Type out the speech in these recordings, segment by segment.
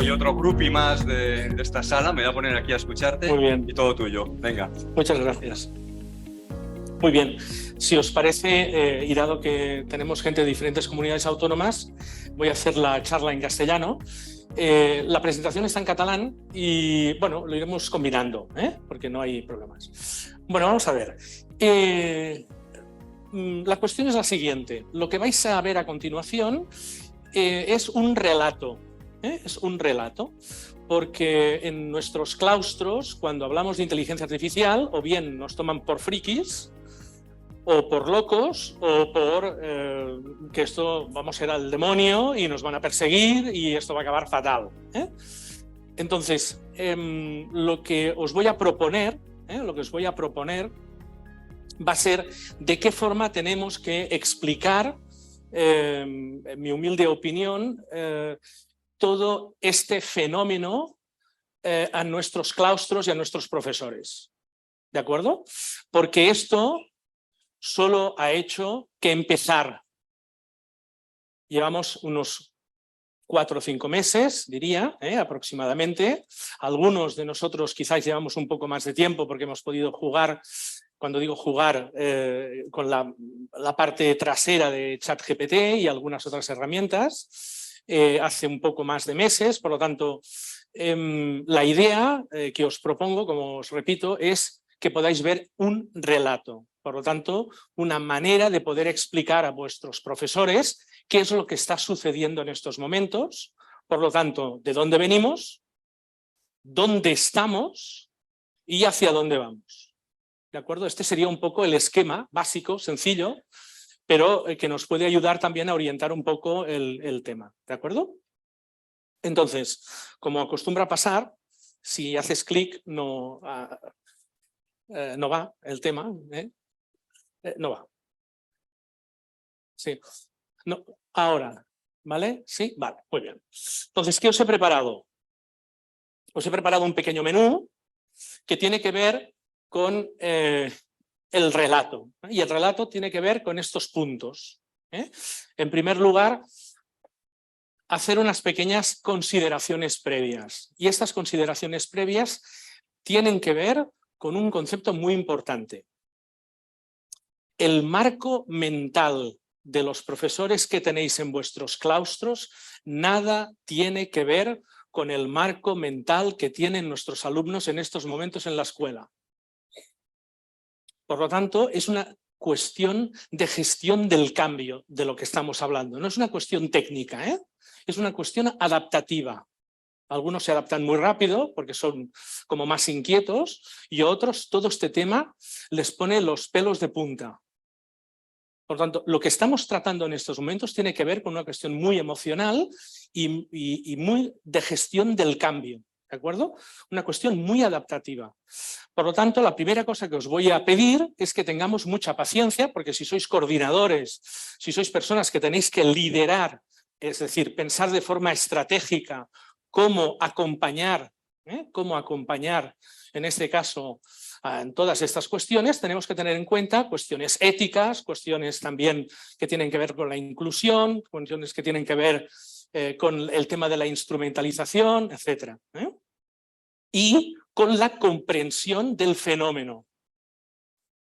soy otro groupie más de esta sala, me voy a poner aquí a escucharte. Muy bien. Y todo tuyo. Venga. Muchas gracias. Muy bien. Si os parece, y dado que tenemos gente de diferentes comunidades autónomas, voy a hacer la charla en castellano. La presentación está en catalán y, bueno, lo iremos combinando, porque no hay problemas. Bueno, vamos a ver. La cuestión es la siguiente. Lo que vais a ver a continuación es un relato. Es un relato, porque en nuestros claustros, cuando hablamos de inteligencia artificial, o bien nos toman por frikis, o por locos, o por que esto vamos a ir al demonio y nos van a perseguir y esto va a acabar fatal. Entonces, lo que os voy a proponer, va a ser de qué forma tenemos que explicar, en mi humilde opinión, todo este fenómeno a nuestros claustros y a nuestros profesores. ¿De acuerdo? Porque esto solo ha hecho que empezar. Llevamos unos 4 o 5 meses, diría, aproximadamente. Algunos de nosotros quizás llevamos un poco más de tiempo porque hemos podido jugar, cuando digo jugar, con la parte trasera de ChatGPT y algunas otras herramientas. Hace un poco más de meses, por lo tanto, la idea que os propongo, como os repito, es que podáis ver un relato. Por lo tanto, una manera de poder explicar a vuestros profesores qué es lo que está sucediendo en estos momentos, por lo tanto, de dónde venimos, dónde estamos y hacia dónde vamos. ¿De acuerdo? Este sería un poco el esquema básico, sencillo, pero que nos puede ayudar también a orientar un poco el tema. ¿De acuerdo? Entonces, como acostumbra pasar, si haces clic no va el tema, no va. Sí. No, ahora, ¿vale? Sí, vale, muy bien. Entonces, ¿qué os he preparado? Os he preparado un pequeño menú que tiene que ver con el relato. Y el relato tiene que ver con estos puntos. En primer lugar, hacer unas pequeñas consideraciones previas. Y estas consideraciones previas tienen que ver con un concepto muy importante. El marco mental de los profesores que tenéis en vuestros claustros nada tiene que ver con el marco mental que tienen nuestros alumnos en estos momentos en la escuela. Por lo tanto, es una cuestión de gestión del cambio de lo que estamos hablando. No es una cuestión técnica, es una cuestión adaptativa. Algunos se adaptan muy rápido porque son como más inquietos y otros todo este tema les pone los pelos de punta. Por lo tanto, lo que estamos tratando en estos momentos tiene que ver con una cuestión muy emocional y muy de gestión del cambio, ¿de acuerdo? Una cuestión muy adaptativa. Por lo tanto, la primera cosa que os voy a pedir es que tengamos mucha paciencia, porque si sois coordinadores, si sois personas que tenéis que liderar, es decir, pensar de forma estratégica cómo acompañar, en este caso, en todas estas cuestiones, tenemos que tener en cuenta cuestiones éticas, cuestiones también que tienen que ver con la inclusión, cuestiones que tienen que ver con el tema de la instrumentalización, etc. Y con la comprensión del fenómeno.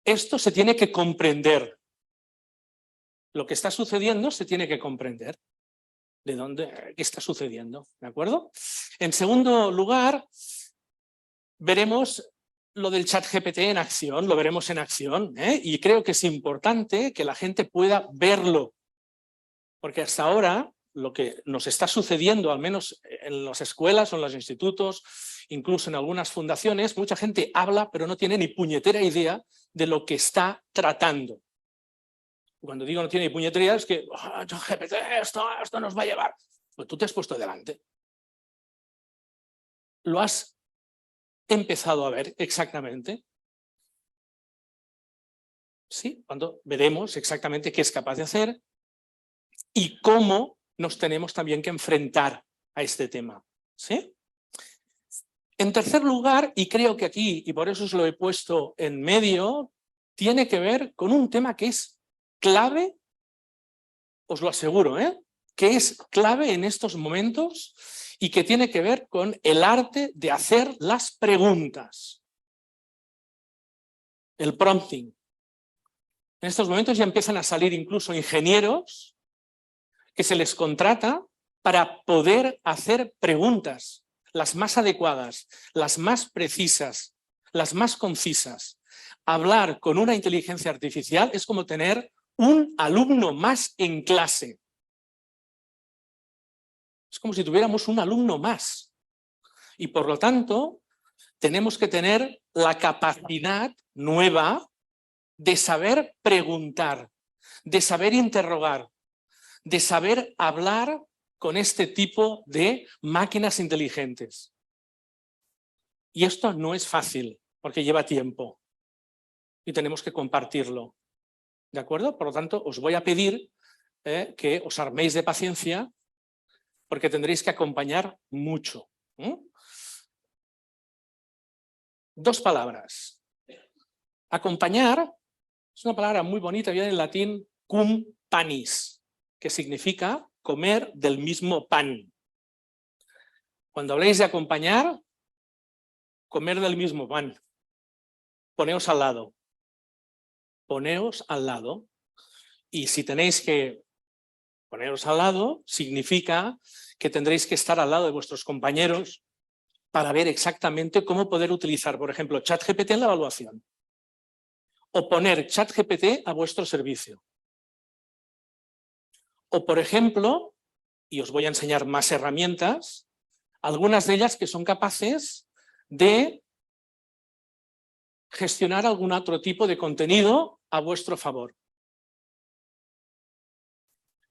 Esto se tiene que comprender. Lo que está sucediendo se tiene que comprender. ¿De dónde qué está sucediendo? ¿De acuerdo? En segundo lugar, veremos lo del ChatGPT en acción, lo veremos en acción, y creo que es importante que la gente pueda verlo, porque hasta ahora lo que nos está sucediendo, al menos en las escuelas o en los institutos, incluso en algunas fundaciones, mucha gente habla pero no tiene ni puñetera idea de lo que está tratando. Cuando digo no tiene ni puñetera idea es que ChatGPT, esto nos va a llevar. Pues tú te has puesto delante. Lo has empezado a ver exactamente. Sí, cuando veremos exactamente qué es capaz de hacer y cómo nos tenemos también que enfrentar a este tema. ¿Sí? En tercer lugar, y creo que aquí, y por eso os lo he puesto en medio, tiene que ver con un tema que es clave, os lo aseguro, que es clave en estos momentos y que tiene que ver con el arte de hacer las preguntas. El prompting. En estos momentos ya empiezan a salir incluso ingenieros que se les contrata para poder hacer preguntas, las más adecuadas, las más precisas, las más concisas. Hablar con una inteligencia artificial es como tener un alumno más en clase. Es como si tuviéramos un alumno más. Y por lo tanto, tenemos que tener la capacidad nueva de saber preguntar, de saber interrogar, de saber hablar con este tipo de máquinas inteligentes. Y esto no es fácil, porque lleva tiempo y tenemos que compartirlo. ¿De acuerdo? Por lo tanto, os voy a pedir que os arméis de paciencia, porque tendréis que acompañar mucho. Dos palabras. Acompañar es una palabra muy bonita, viene en latín cum panis, que significa comer del mismo pan. Cuando habléis de acompañar, comer del mismo pan. Poneos al lado. Poneos al lado. Y si tenéis que poneros al lado, significa que tendréis que estar al lado de vuestros compañeros para ver exactamente cómo poder utilizar, por ejemplo, ChatGPT en la evaluación. O poner ChatGPT a vuestro servicio. O, por ejemplo, y os voy a enseñar más herramientas, algunas de ellas que son capaces de gestionar algún otro tipo de contenido a vuestro favor.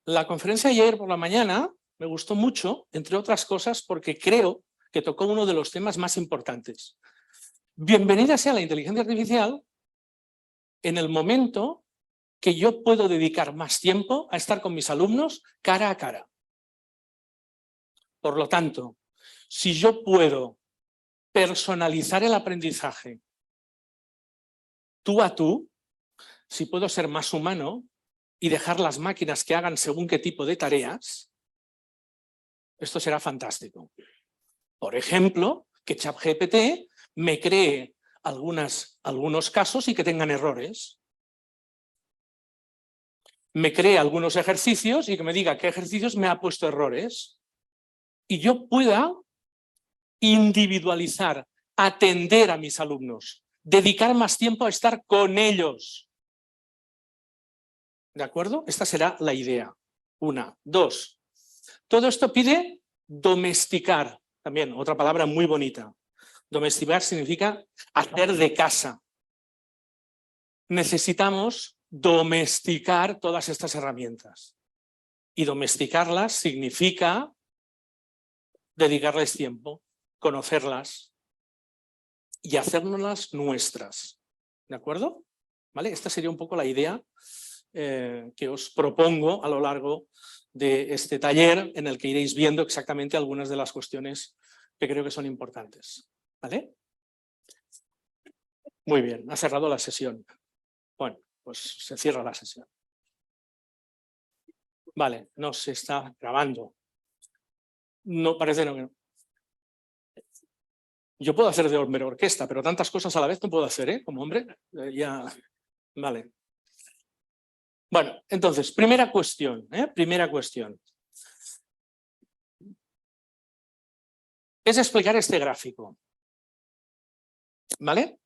La conferencia de ayer por la mañana me gustó mucho, entre otras cosas, porque creo que tocó uno de los temas más importantes. Bienvenida sea la inteligencia artificial en el momento que yo puedo dedicar más tiempo a estar con mis alumnos cara a cara. Por lo tanto, si yo puedo personalizar el aprendizaje tú a tú, si puedo ser más humano y dejar las máquinas que hagan según qué tipo de tareas, esto será fantástico. Por ejemplo, que ChatGPT me cree algunos casos y que tengan errores. Me cree algunos ejercicios y que me diga qué ejercicios me ha puesto errores. Y yo pueda individualizar, atender a mis alumnos, dedicar más tiempo a estar con ellos. ¿De acuerdo? Esta será la idea. Una. Dos. Todo esto pide domesticar. También, otra palabra muy bonita. Domesticar significa hacer de casa. Necesitamos domesticar todas estas herramientas. Y domesticarlas significa dedicarles tiempo, conocerlas y hacérnoslas nuestras. ¿De acuerdo? ¿Vale? Esta sería un poco la idea que os propongo a lo largo de este taller, en el que iréis viendo exactamente algunas de las cuestiones que creo que son importantes. ¿Vale? Muy bien, ha cerrado la sesión. Bueno, pues se cierra la sesión. Vale, no se está grabando. No, parece que no. Yo puedo hacer de hombre orquesta, pero tantas cosas a la vez no puedo hacer, ¿eh? Como hombre, ya... Vale. Bueno, entonces, primera cuestión, Primera cuestión. Es explicar este gráfico. ¿Vale?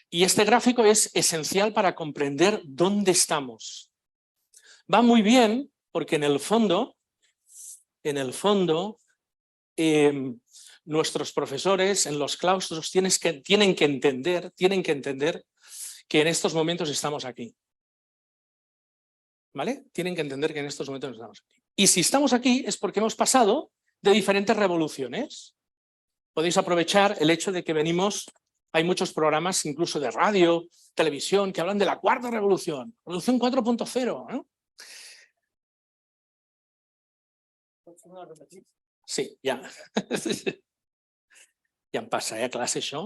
Y este gráfico es esencial para comprender dónde estamos. Va muy bien porque en el fondo, nuestros profesores en los claustros tienen que entender que en estos momentos estamos aquí. ¿Vale? Tienen que entender que en estos momentos estamos aquí. Y si estamos aquí es porque hemos pasado de diferentes revoluciones. Podéis aprovechar el hecho de que hay muchos programas incluso de radio, televisión, que hablan de la cuarta revolución, revolución 4.0, ¿no? Sí, ja. Ja em passa, a classe, això.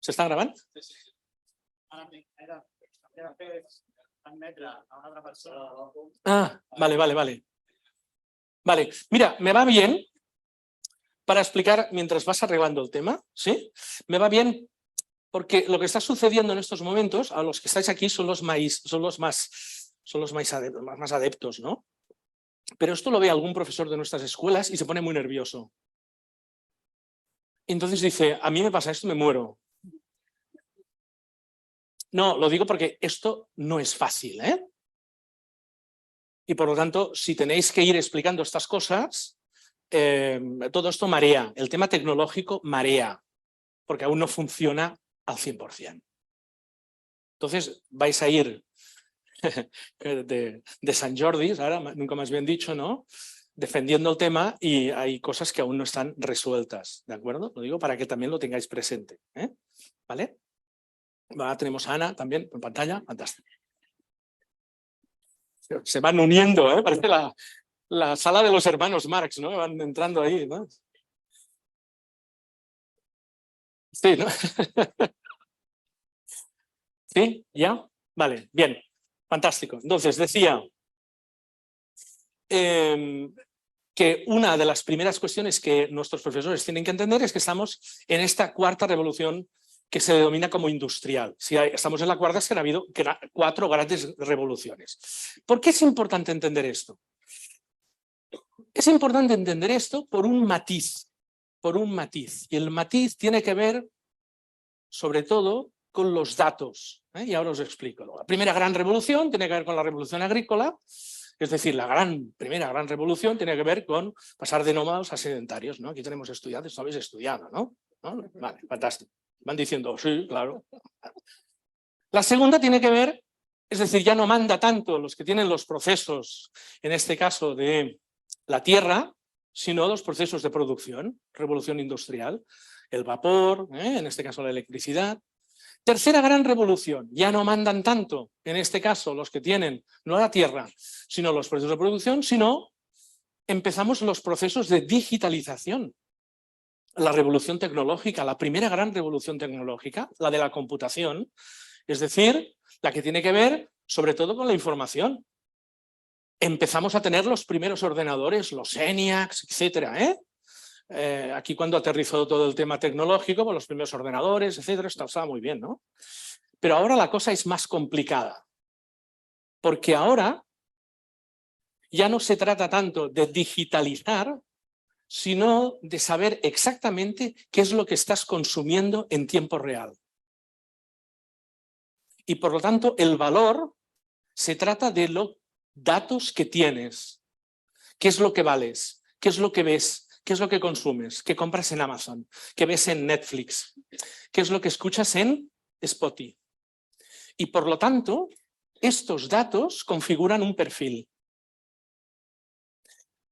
¿Se está grabando? Ah, vale. Vale, mira, me va bien para explicar mientras vas arreglando el tema, ¿sí? Me va bien porque lo que está sucediendo en estos momentos, a los que estáis aquí son los más adeptos, ¿no? Pero esto lo ve algún profesor de nuestras escuelas y se pone muy nervioso. Entonces dice, a mí me pasa esto, me muero. No, lo digo porque esto no es fácil, ¿eh? Y por lo tanto, si tenéis que ir explicando estas cosas, todo esto marea. El tema tecnológico marea, porque aún no funciona al 100%. Entonces vais a ir de Sant Jordi, ahora nunca más bien dicho, ¿no? Defendiendo el tema y hay cosas que aún no están resueltas, ¿de acuerdo? Lo digo para que también lo tengáis presente, ¿eh? ¿Vale? Ahora tenemos a Ana también en pantalla, fantástico. Se van uniendo, ¿eh? Parece la sala de los hermanos Marx, ¿no? Van entrando ahí, ¿no? Sí, ¿no? ¿Sí? ¿Ya? Vale, bien. Fantástico. Entonces, decía que una de las primeras cuestiones que nuestros profesores tienen que entender es que estamos en esta cuarta revolución que se denomina como industrial. Si estamos en la cuarta, es que ha habido 4 grandes revoluciones. ¿Por qué es importante entender esto? Es importante entender esto por un matiz. Y el matiz tiene que ver, sobre todo, con los datos. Y ahora os explico. La primera gran revolución tiene que ver con la revolución agrícola, es decir, la primera gran revolución tiene que ver con pasar de nómadas a sedentarios, ¿no? Aquí tenemos estudiantes, esto habéis estudiado, ¿no? Vale, fantástico. Van diciendo, sí, claro. La segunda tiene que ver, es decir, ya no manda tanto los que tienen los procesos, en este caso de la tierra, sino los procesos de producción, revolución industrial, el vapor, en este caso la electricidad. Tercera gran revolución, ya no mandan tanto, en este caso, los que tienen no la tierra, sino los procesos de producción, sino empezamos los procesos de digitalización. La revolución tecnológica, la primera gran revolución tecnológica, la de la computación, es decir, la que tiene que ver sobre todo con la información. Empezamos a tener los primeros ordenadores, los ENIACs, etcétera, aquí cuando aterrizó todo el tema tecnológico, pues los primeros ordenadores, etcétera, esto estaba muy bien, ¿no? Pero ahora la cosa es más complicada, porque ahora ya no se trata tanto de digitalizar, sino de saber exactamente qué es lo que estás consumiendo en tiempo real. Y por lo tanto, el valor se trata de los datos que tienes, qué es lo que vales, qué es lo que ves, qué es lo que consumes, qué compras en Amazon, qué ves en Netflix, qué es lo que escuchas en Spotify. Y por lo tanto, estos datos configuran un perfil.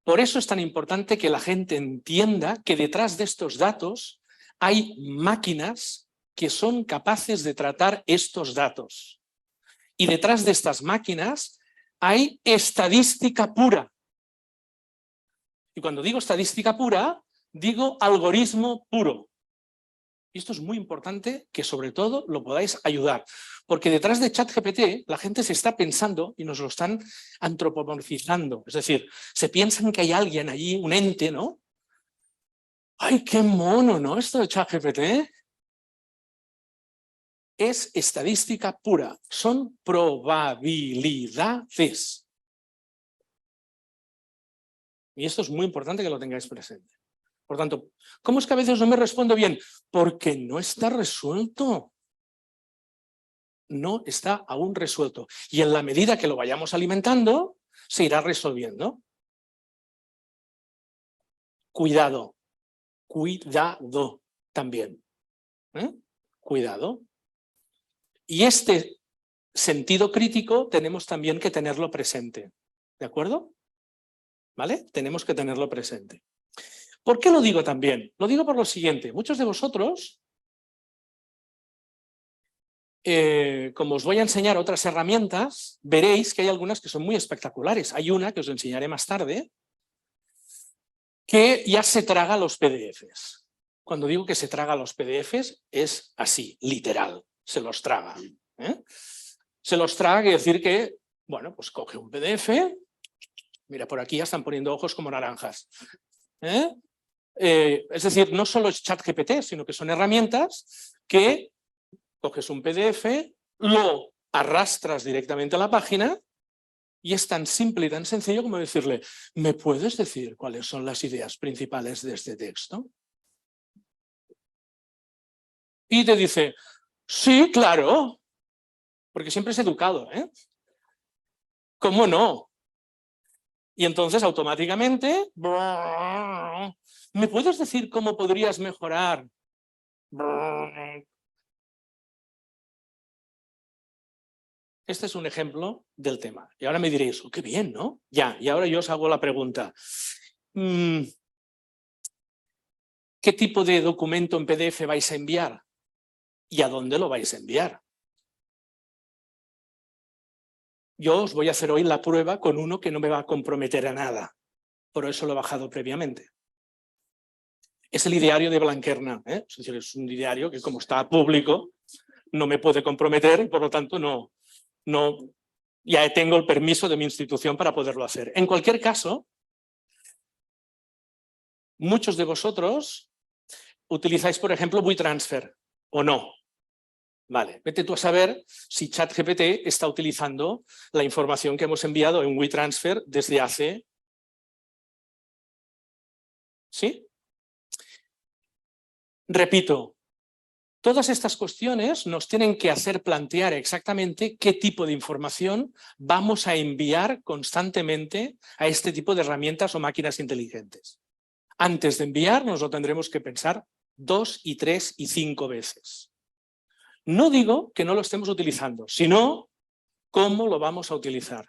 Por eso es tan importante que la gente entienda que detrás de estos datos hay máquinas que son capaces de tratar estos datos. Y detrás de estas máquinas hay estadística pura. Y cuando digo estadística pura, digo algoritmo puro. Y esto es muy importante que sobre todo lo podáis ayudar. Porque detrás de ChatGPT la gente se está pensando y nos lo están antropomorfizando. Es decir, se piensan que hay alguien allí, un ente, ¿no? ¡Ay, qué mono!, ¿no? Esto de ChatGPT es estadística pura. Son probabilidades. Y esto es muy importante que lo tengáis presente. Por tanto, ¿cómo es que a veces no me respondo bien? Porque no está resuelto. No está aún resuelto. Y en la medida que lo vayamos alimentando, se irá resolviendo. Cuidado. Cuidado también. Cuidado. Y este sentido crítico tenemos también que tenerlo presente. ¿De acuerdo? ¿Vale? Tenemos que tenerlo presente. ¿Por qué lo digo también? Lo digo por lo siguiente. Muchos de vosotros, como os voy a enseñar otras herramientas, veréis que hay algunas que son muy espectaculares. Hay una que os enseñaré más tarde, que ya se traga los PDFs. Cuando digo que se traga los PDFs, es así, literal, se los traga. Se los traga quiere decir que, bueno, pues coge un PDF, mira, por aquí ya están poniendo ojos como naranjas. Es decir, no solo es ChatGPT, sino que son herramientas que coges un PDF, lo arrastras directamente a la página y es tan simple y tan sencillo como decirle, ¿me puedes decir cuáles son las ideas principales de este texto? Y te dice, sí, claro, porque siempre es educado, ¿cómo no? Y entonces automáticamente, ¿me puedes decir cómo podrías mejorar? Este es un ejemplo del tema. Y ahora me diréis, oh, qué bien, ¿no? Ya, y ahora yo os hago la pregunta. ¿Qué tipo de documento en PDF vais a enviar? ¿Y a dónde lo vais a enviar? Yo os voy a hacer hoy la prueba con uno que no me va a comprometer a nada. Por eso lo he bajado previamente. Es el ideario de Blanquerna. Es decir, es un ideario que como está público no me puede comprometer y por lo tanto ya tengo el permiso de mi institución para poderlo hacer. En cualquier caso, muchos de vosotros utilizáis, por ejemplo, WeTransfer o no. Vale, vete tú a saber si ChatGPT está utilizando la información que hemos enviado en WeTransfer desde hace... ¿Sí? Repito, todas estas cuestiones nos tienen que hacer plantear exactamente qué tipo de información vamos a enviar constantemente a este tipo de herramientas o máquinas inteligentes. Antes de enviar nos lo tendremos que pensar 2 y 3 y 5 veces. No digo que no lo estemos utilizando, sino cómo lo vamos a utilizar.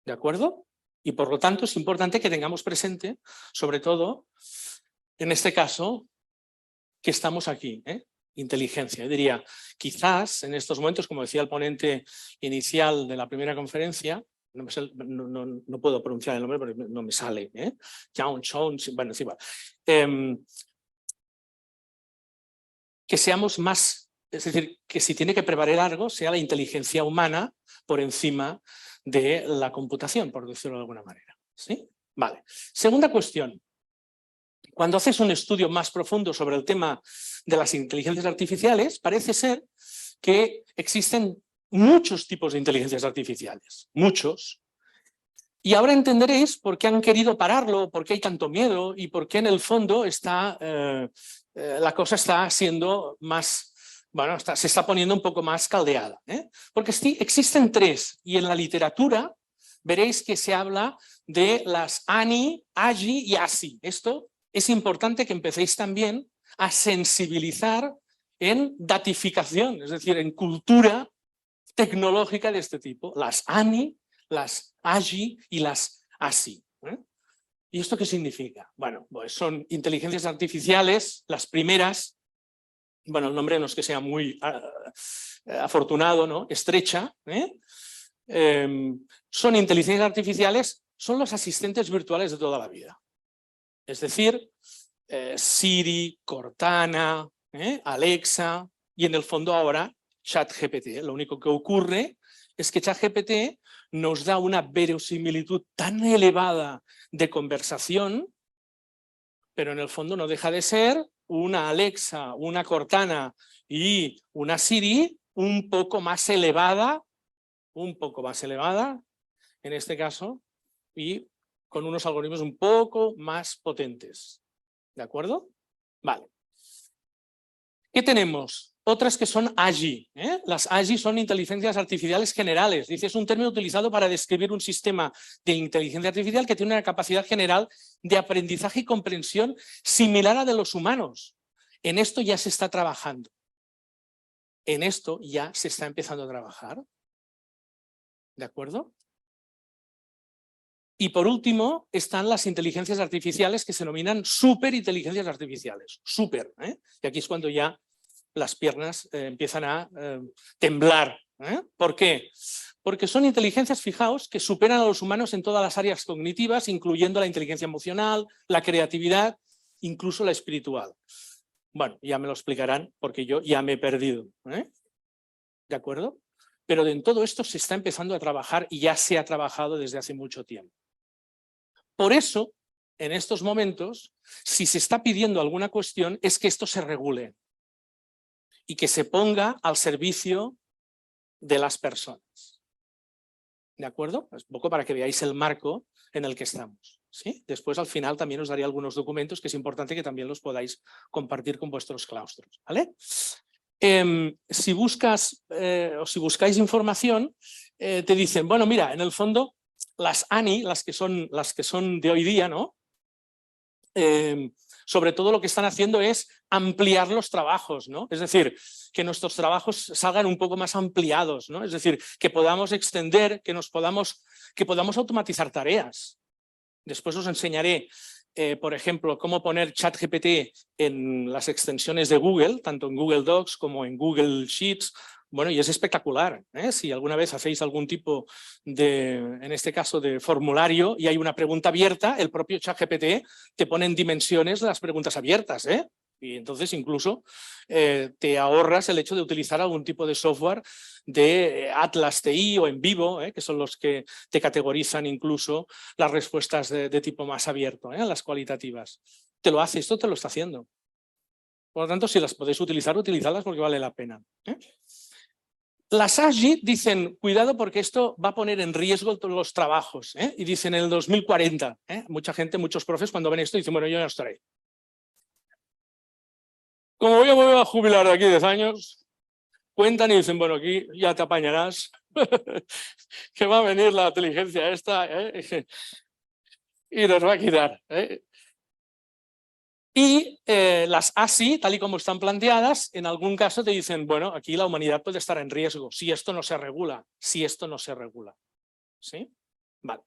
¿De acuerdo? Y por lo tanto es importante que tengamos presente, sobre todo, en este caso, que estamos aquí, inteligencia. Yo diría, quizás en estos momentos, como decía el ponente inicial de la primera conferencia, no puedo pronunciar el nombre porque no me sale, bueno, es igual. Que seamos más, es decir, que si tiene que prevaler algo, sea la inteligencia humana por encima de la computación, por decirlo de alguna manera. ¿Sí? Vale. Segunda cuestión. Cuando haces un estudio más profundo sobre el tema de las inteligencias artificiales, parece ser que existen muchos tipos de inteligencias artificiales, muchos. Y ahora entenderéis por qué han querido pararlo, por qué hay tanto miedo y por qué en el fondo la cosa está siendo más, bueno, se está poniendo un poco más caldeada. Porque sí, existen tres y en la literatura veréis que se habla de las ANI, AGI y ASI. Esto es importante que empecéis también a sensibilizar en datificación, es decir, en cultura tecnológica de este tipo. Las ANI, las AGI y las ASI. ¿Y esto qué significa? Bueno, pues son inteligencias artificiales, las primeras, bueno, el nombre no es que sea muy afortunado, ¿no? Estrecha. Son inteligencias artificiales, son los asistentes virtuales de toda la vida. Es decir, Siri, Cortana, Alexa y en el fondo ahora ChatGPT. Lo único que ocurre es que ChatGPT nos da una verosimilitud tan elevada de conversación, pero en el fondo no deja de ser una Alexa, una Cortana y una Siri un poco más elevada en este caso, y con unos algoritmos un poco más potentes. ¿De acuerdo? Vale. ¿Qué tenemos? Otras que son AGI. Las AGI son inteligencias artificiales generales. Dice, es un término utilizado para describir un sistema de inteligencia artificial que tiene una capacidad general de aprendizaje y comprensión similar a de los humanos. En esto ya se está trabajando. En esto ya se está empezando a trabajar. ¿De acuerdo? Y por último están las inteligencias artificiales que se denominan superinteligencias artificiales. Super. Y aquí es cuando ya las piernas empiezan a temblar. ¿Por qué? Porque son inteligencias, fijaos, que superan a los humanos en todas las áreas cognitivas, incluyendo la inteligencia emocional, la creatividad incluso la espiritual. Bueno, ya me lo explicarán porque yo ya me he perdido, ¿eh? ¿De acuerdo? Pero en todo esto se está empezando a trabajar y ya se ha trabajado desde hace mucho tiempo. Por eso, en estos momentos, si se está pidiendo alguna cuestión, es que esto se regule y que se ponga al servicio de las personas. ¿De acuerdo? Es un poco para que veáis el marco en el que estamos. ¿Sí? Después, al final, también os daré algunos documentos que es importante que también los podáis compartir con vuestros claustros. ¿Vale? Si buscas o si buscáis información, te dicen, bueno, mira, en el fondo, las ANI, las que son de hoy día, ¿no? Sobre todo lo que están haciendo es ampliar los trabajos, ¿no? Es decir, que nuestros trabajos salgan un poco más ampliados, ¿no? Es decir, que podamos extender, que podamos automatizar tareas. Después os enseñaré, por ejemplo, cómo poner ChatGPT en las extensiones de Google, tanto en Google Docs como en Google Sheets. Bueno, y es espectacular, ¿eh? Si alguna vez hacéis algún tipo de, en este caso, de formulario y hay una pregunta abierta, el propio ChatGPT te pone en dimensiones las preguntas abiertas, ¿eh? Y entonces incluso te ahorras el hecho de utilizar algún tipo de software de Atlas TI o en vivo, que son los que te categorizan incluso las respuestas de tipo más abierto, las cualitativas. Te lo hace, esto te lo está haciendo. Por lo tanto, si las podéis utilizar, utilizadlas porque vale la pena. Las AGI dicen, cuidado porque esto va a poner en riesgo todos los trabajos. Y dicen en el 2040. Mucha gente, muchos profes cuando ven esto dicen, bueno, yo no estaré. Como yo me voy a jubilar de aquí 10 años, cuentan y dicen, bueno, aquí ya te apañarás, que va a venir la inteligencia esta y nos va a quitar. Y las ASI, tal y como están planteadas, en algún caso te dicen, bueno, aquí la humanidad puede estar en riesgo si esto no se regula, ¿Sí? Vale.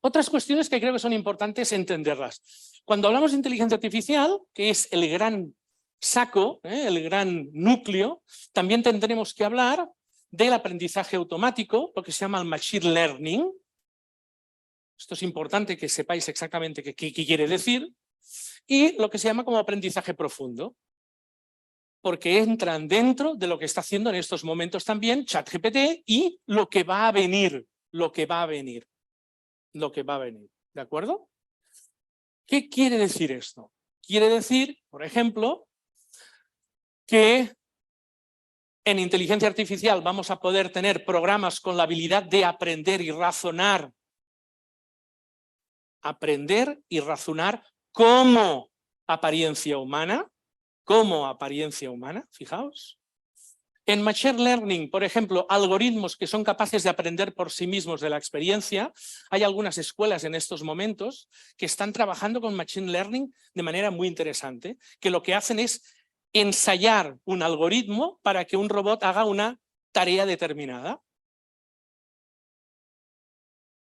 Otras cuestiones que creo que son importantes entenderlas. Cuando hablamos de inteligencia artificial, que es el gran saco, el gran núcleo, también tendremos que hablar del aprendizaje automático, lo que se llama el machine learning. Esto es importante que sepáis exactamente qué quiere decir. Y lo que se llama como aprendizaje profundo, porque entran dentro de lo que está haciendo en estos momentos también ChatGPT y lo que va a venir, ¿de acuerdo? ¿Qué quiere decir esto? Quiere decir, por ejemplo, que en inteligencia artificial vamos a poder tener programas con la habilidad de aprender y razonar como apariencia humana, fijaos. En Machine Learning, por ejemplo, algoritmos que son capaces de aprender por sí mismos de la experiencia. Hay algunas escuelas en estos momentos que están trabajando con Machine Learning de manera muy interesante, que lo que hacen es ensayar un algoritmo para que un robot haga una tarea determinada.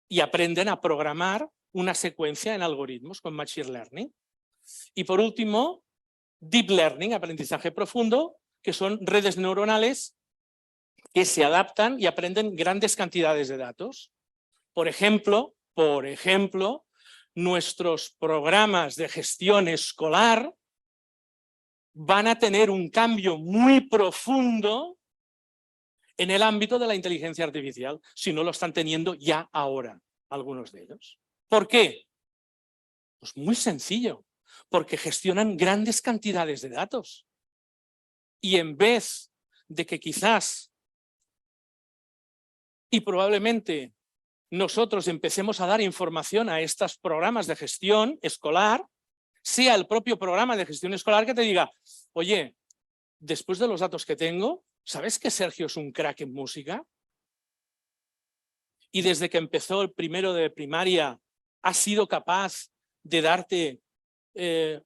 Y aprenden a programar una secuencia en algoritmos con Machine Learning. Y por último, Deep Learning, aprendizaje profundo, que son redes neuronales que se adaptan y aprenden grandes cantidades de datos. Por ejemplo, nuestros programas de gestión escolar van a tener un cambio muy profundo en el ámbito de la inteligencia artificial, si no lo están teniendo ya ahora, algunos de ellos. ¿Por qué? Pues muy sencillo, porque gestionan grandes cantidades de datos. Y en vez de que quizás y probablemente nosotros empecemos a dar información a estos programas de gestión escolar, sea el propio programa de gestión escolar que te diga, oye, después de los datos que tengo, ¿sabes que Sergio es un crack en música? Y desde que empezó el primero de primaria ha sido capaz de darte,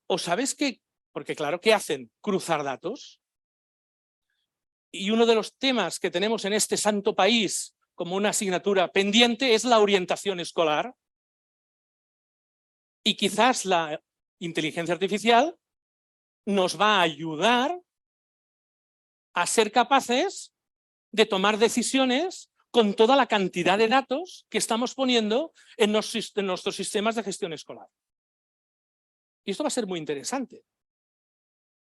o sabes que, porque claro, ¿qué hacen? Cruzar datos. Y uno de los temas que tenemos en este santo país como una asignatura pendiente es la orientación escolar. Y quizás la inteligencia artificial nos va a ayudar a ser capaces de tomar decisiones con toda la cantidad de datos que estamos poniendo en nuestros sistemas de gestión escolar. Y esto va a ser muy interesante,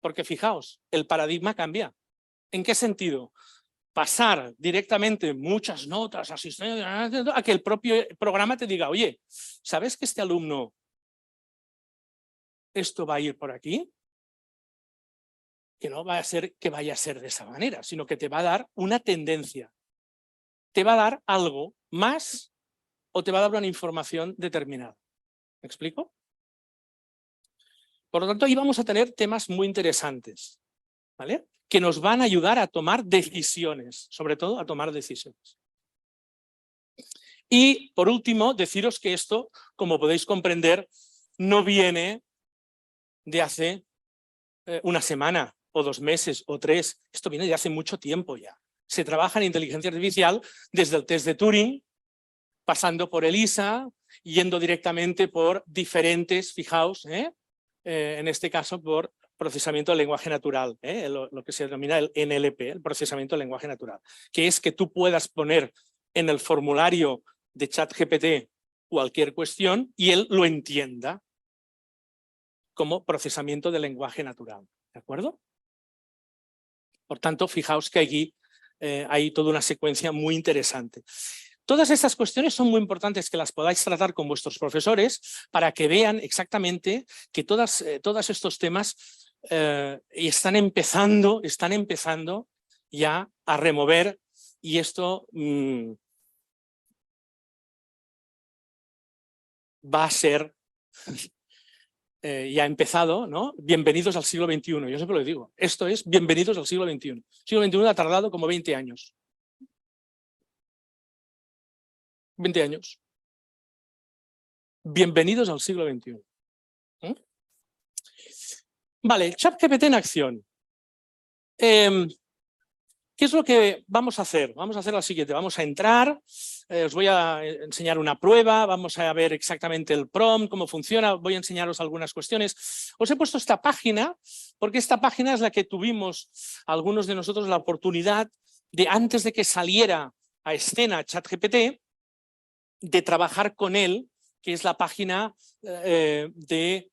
porque fijaos, el paradigma cambia. ¿En qué sentido? Pasar directamente muchas notas, asistencia, a que el propio programa te diga, oye, ¿sabes que este alumno esto va a ir por aquí? Que no va a ser que vaya a ser de esa manera, sino que te va a dar una tendencia. Te va a dar algo más o te va a dar una información determinada. ¿Me explico? Por lo tanto, ahí vamos a tener temas muy interesantes, ¿vale? Que nos van a ayudar a tomar decisiones, sobre todo a tomar decisiones. Y, por último, deciros que esto, como podéis comprender, no viene de hace una semana o 2 meses o 3. Esto viene de hace mucho tiempo ya. Se trabaja en inteligencia artificial desde el test de Turing, pasando por ELISA, yendo directamente por diferentes, fijaos, en este caso por procesamiento del lenguaje natural, lo que se denomina el NLP, el procesamiento del lenguaje natural, que es que tú puedas poner en el formulario de ChatGPT cualquier cuestión y él lo entienda como procesamiento del lenguaje natural, ¿de acuerdo? Por tanto, fijaos que aquí hay toda una secuencia muy interesante. Todas estas cuestiones son muy importantes que las podáis tratar con vuestros profesores para que vean exactamente que todos estos temas están empezando ya a remover y esto va a ser, ya ha empezado, ¿no? Bienvenidos al siglo XXI, yo siempre lo digo, esto es bienvenidos al siglo XXI. El siglo XXI ha tardado como 20 años. 20 años. Bienvenidos al siglo XXI. Vale, ChatGPT en acción. ¿Qué es lo que vamos a hacer? Vamos a hacer lo siguiente, vamos a entrar, os voy a enseñar una prueba, vamos a ver exactamente el prompt, cómo funciona, voy a enseñaros algunas cuestiones. Os he puesto esta página, porque esta página es la que tuvimos algunos de nosotros la oportunidad de, antes de que saliera a escena ChatGPT, de trabajar con él, que es la página de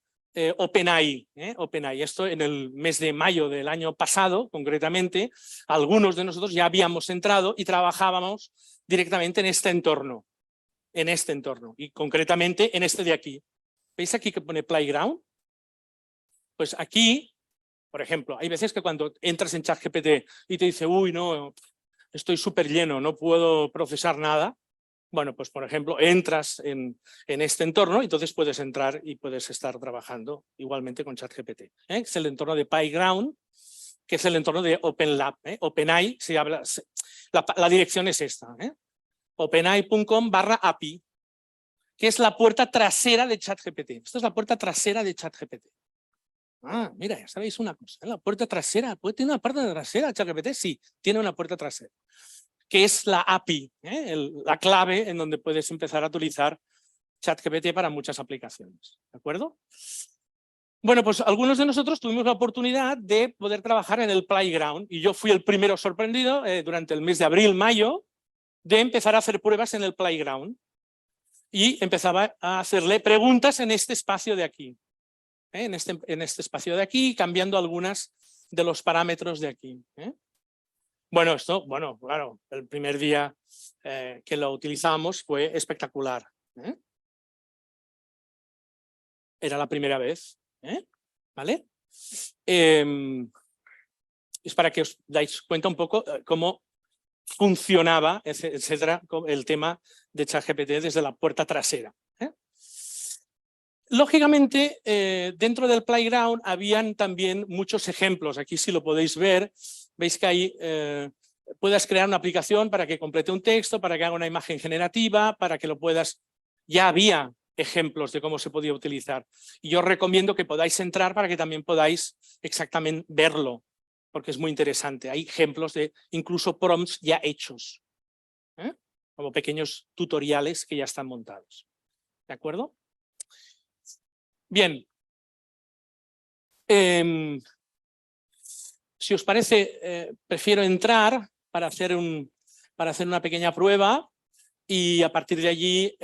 OpenAI. OpenAI. Esto en el mes de mayo del año pasado, concretamente, algunos de nosotros ya habíamos entrado y trabajábamos directamente en este entorno. Y concretamente en este de aquí. ¿Veis aquí que pone Playground? Pues aquí, por ejemplo, hay veces que cuando entras en ChatGPT y te dice, uy, no, estoy súper lleno, no puedo procesar nada. Bueno, pues por ejemplo, entras en este entorno y entonces puedes entrar y puedes estar trabajando igualmente con ChatGPT. Es el entorno de Playground, que es el entorno de OpenLab. OpenAI, la dirección es esta. openai.com/API, que es la puerta trasera de ChatGPT. Esta es la puerta trasera de ChatGPT. Ah, mira, ya sabéis una cosa. La puerta trasera, ¿tiene una puerta trasera ChatGPT? Sí, tiene una puerta trasera, que es la API, la clave en donde puedes empezar a utilizar ChatGPT para muchas aplicaciones. ¿De acuerdo? Bueno, pues algunos de nosotros tuvimos la oportunidad de poder trabajar en el Playground y yo fui el primero sorprendido durante el mes de abril, mayo, de empezar a hacer pruebas en el Playground y empezaba a hacerle preguntas en este espacio de aquí. En este espacio de aquí, cambiando algunas de los parámetros de aquí. Bueno, claro, el primer día que lo utilizamos fue espectacular. Era la primera vez, ¿vale? Es para que os dais cuenta un poco cómo funcionaba, etcétera, el tema de ChatGPT desde la puerta trasera. Lógicamente, dentro del Playground habían también muchos ejemplos. Aquí si lo podéis ver, veis que hay, puedas crear una aplicación para que complete un texto, para que haga una imagen generativa, para que lo puedas... Ya había ejemplos de cómo se podía utilizar. Y yo os recomiendo que podáis entrar para que también podáis exactamente verlo, porque es muy interesante. Hay ejemplos de incluso prompts ya hechos, como pequeños tutoriales que ya están montados. ¿De acuerdo? Bien, si os parece, prefiero entrar para hacer una pequeña prueba Y a partir de allí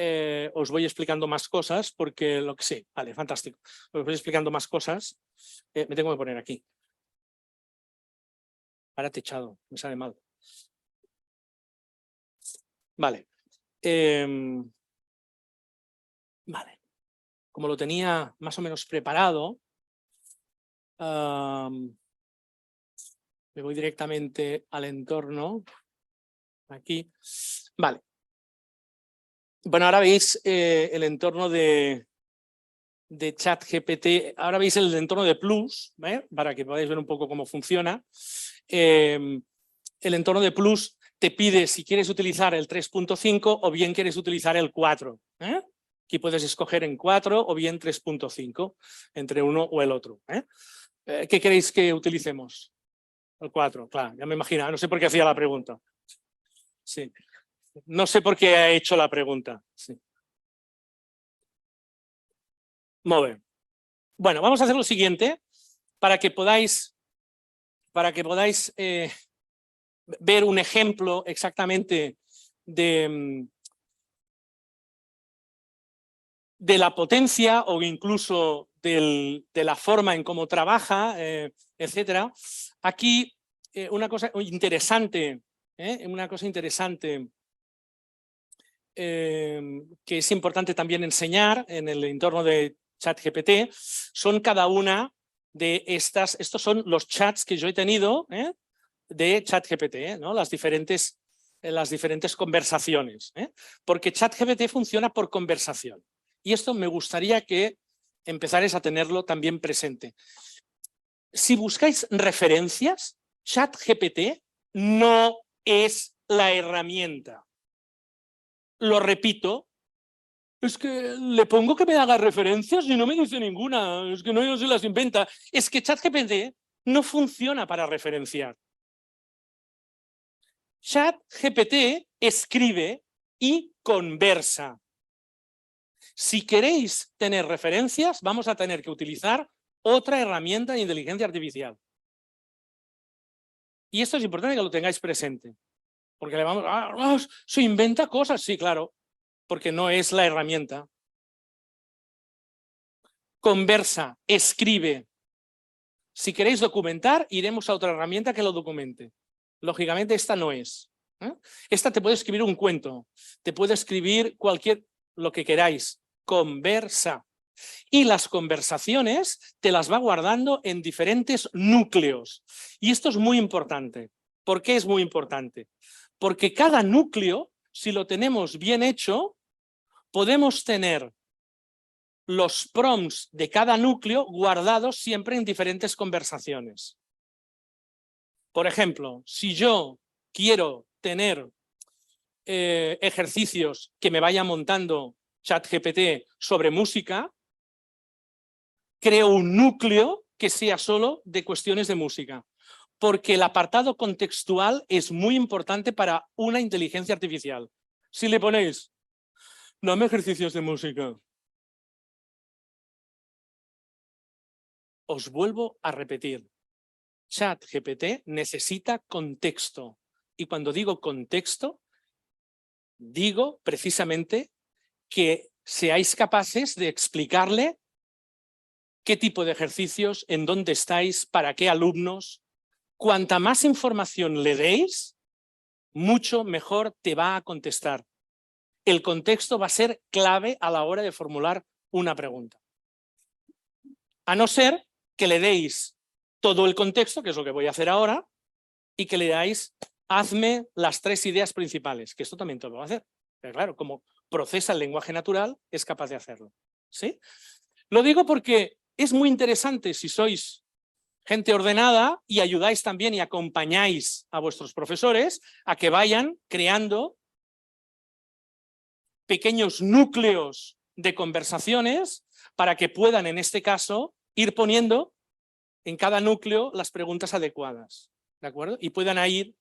os voy explicando más cosas, porque lo que sí, vale, fantástico. Os voy explicando más cosas. Me tengo que poner aquí. Para techado, me sale mal. Vale. Vale. Como lo tenía más o menos preparado, me voy directamente al entorno. Aquí. Vale. Bueno, ahora veis el entorno de ChatGPT. Ahora veis el entorno de Plus, para que podáis ver un poco cómo funciona. El entorno de Plus te pide si quieres utilizar el 3.5 o bien quieres utilizar el 4. Aquí puedes escoger en 4 o bien 3.5, entre uno o el otro. ¿Qué queréis que utilicemos? El 4, claro, ya me imagino. No sé por qué hacía la pregunta. Sí. No sé por qué ha hecho la pregunta. Sí. Muy bien. Bueno, vamos a hacer lo siguiente para que podáis ver un ejemplo exactamente de la potencia o incluso de la forma en cómo trabaja, etcétera. Aquí una cosa interesante, que es importante también enseñar en el entorno de ChatGPT, son cada una de estos son los chats que yo he tenido de ChatGPT, ¿no? Las diferentes conversaciones, porque ChatGPT funciona por conversación. Y esto me gustaría que empezarais a tenerlo también presente. Si buscáis referencias, ChatGPT no es la herramienta. Lo repito, es que le pongo que me haga referencias y no me dice ninguna, es que no se las inventa. Es que ChatGPT no funciona para referenciar. ChatGPT escribe y conversa. Si queréis tener referencias, vamos a tener que utilizar otra herramienta de inteligencia artificial. Y esto es importante que lo tengáis presente. Porque le vamos, se inventa cosas, sí, claro, porque no es la herramienta. Conversa, escribe. Si queréis documentar, iremos a otra herramienta que lo documente. Lógicamente, esta no es. Esta te puede escribir un cuento, te puede escribir lo que queráis. Conversa. Y las conversaciones te las va guardando en diferentes núcleos. Y esto es muy importante. ¿Por qué es muy importante? Porque cada núcleo, si lo tenemos bien hecho, podemos tener los prompts de cada núcleo guardados siempre en diferentes conversaciones. Por ejemplo, si yo quiero tener ejercicios que me vaya montando ChatGPT sobre música, creo un núcleo que sea solo de cuestiones de música, porque el apartado contextual es muy importante para una inteligencia artificial. Si le ponéis, dame ejercicios de música, os vuelvo a repetir, ChatGPT necesita contexto. Y cuando digo contexto, digo precisamente que seáis capaces de explicarle qué tipo de ejercicios, en dónde estáis, para qué alumnos. Cuanta más información le deis, mucho mejor te va a contestar. El contexto va a ser clave a la hora de formular una pregunta. A no ser que le deis todo el contexto, que es lo que voy a hacer ahora, y que le dais, hazme las 3 ideas principales, que esto también te lo va a hacer. Pero claro, como procesa el lenguaje natural, es capaz de hacerlo. ¿Sí? Lo digo porque es muy interesante si sois gente ordenada y ayudáis también y acompañáis a vuestros profesores a que vayan creando pequeños núcleos de conversaciones para que puedan, en este caso, ir poniendo en cada núcleo las preguntas adecuadas, ¿de acuerdo? Y puedan ir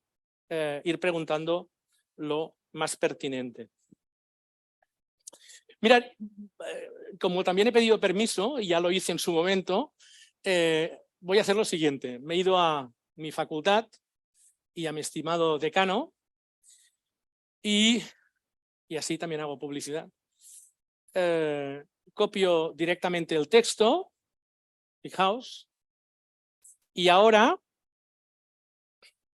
preguntando lo más pertinente. Mirad, como también he pedido permiso, y ya lo hice en su momento, voy a hacer lo siguiente. Me he ido a mi facultad y a mi estimado decano y y así también hago publicidad. Copio directamente el texto, fijaos, y ahora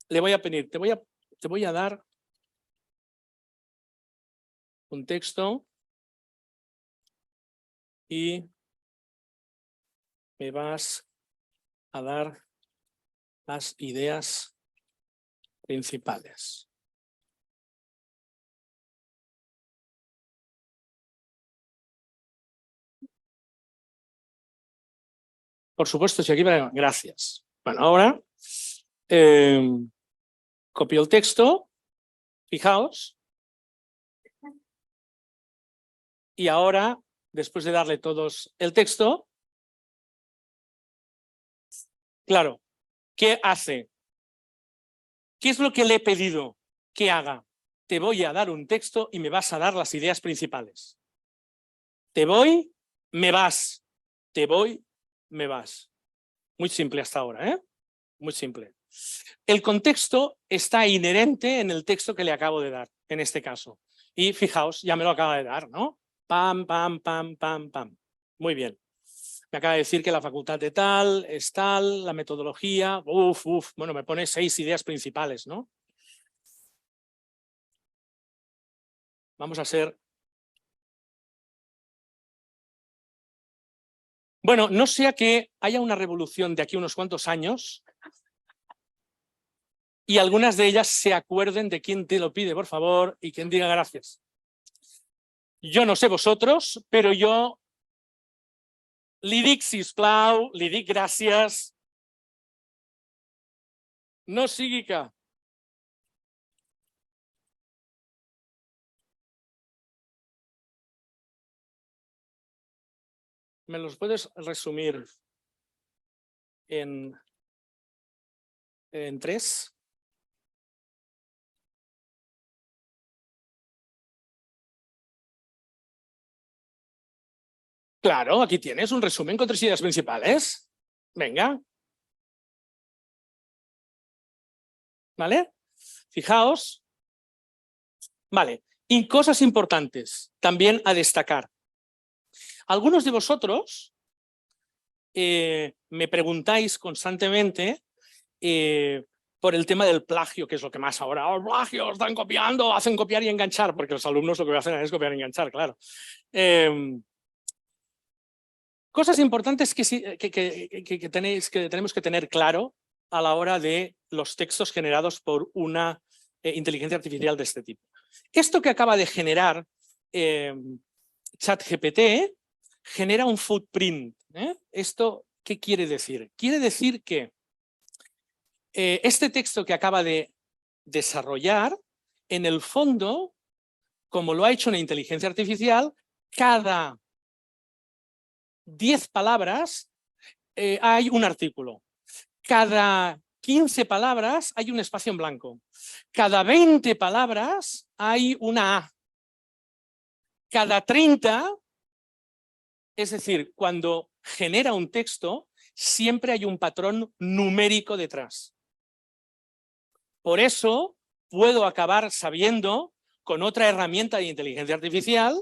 le voy a pedir, te voy a dar un texto y me vas a dar las ideas principales. Por supuesto, si aquí gracias. Bueno, ahora copio el texto, fijaos, y ahora, después de darle todos el texto, claro, ¿qué hace? ¿Qué es lo que le he pedido que haga? Te voy a dar un texto y me vas a dar las ideas principales. Te voy, me vas. Te voy, me vas. Muy simple hasta ahora, ¿eh? Muy simple. El contexto está inherente en el texto que le acabo de dar, en este caso. Y fijaos, ya me lo acaba de dar, ¿no? Pam, pam, pam, pam, pam. Muy bien. Me acaba de decir que la facultad de tal es tal, la metodología, bueno, me pone 6 ideas principales, ¿no? Vamos a ser... Bueno, no sea que haya una revolución de aquí a unos cuantos años y algunas de ellas se acuerden de quién te lo pide, por favor, y quien diga gracias. Yo no sé vosotros, pero yo li dic sisplau, li dic gràcies. No sigui que... ¿Me los puedes resumir en 3? Claro, aquí tienes un resumen con 3 ideas principales. Venga. ¿Vale? Fijaos. Vale. Y cosas importantes también a destacar. Algunos de vosotros me preguntáis constantemente por el tema del plagio, que es lo que más ahora, ¡oh, plagio! Están copiando, hacen copiar y enganchar, porque los alumnos lo que hacen es copiar y enganchar, claro. Cosas importantes que tenemos que tener claro a la hora de los textos generados por una inteligencia artificial de este tipo. Esto que acaba de generar ChatGPT genera un footprint. ¿Esto qué quiere decir? Quiere decir que este texto que acaba de desarrollar, en el fondo, como lo ha hecho una inteligencia artificial, cada 10 palabras hay un artículo. Cada 15 palabras hay un espacio en blanco. Cada 20 palabras hay una A. Cada 30, es decir, cuando genera un texto, siempre hay un patrón numérico detrás. Por eso puedo acabar sabiendo, con otra herramienta de inteligencia artificial,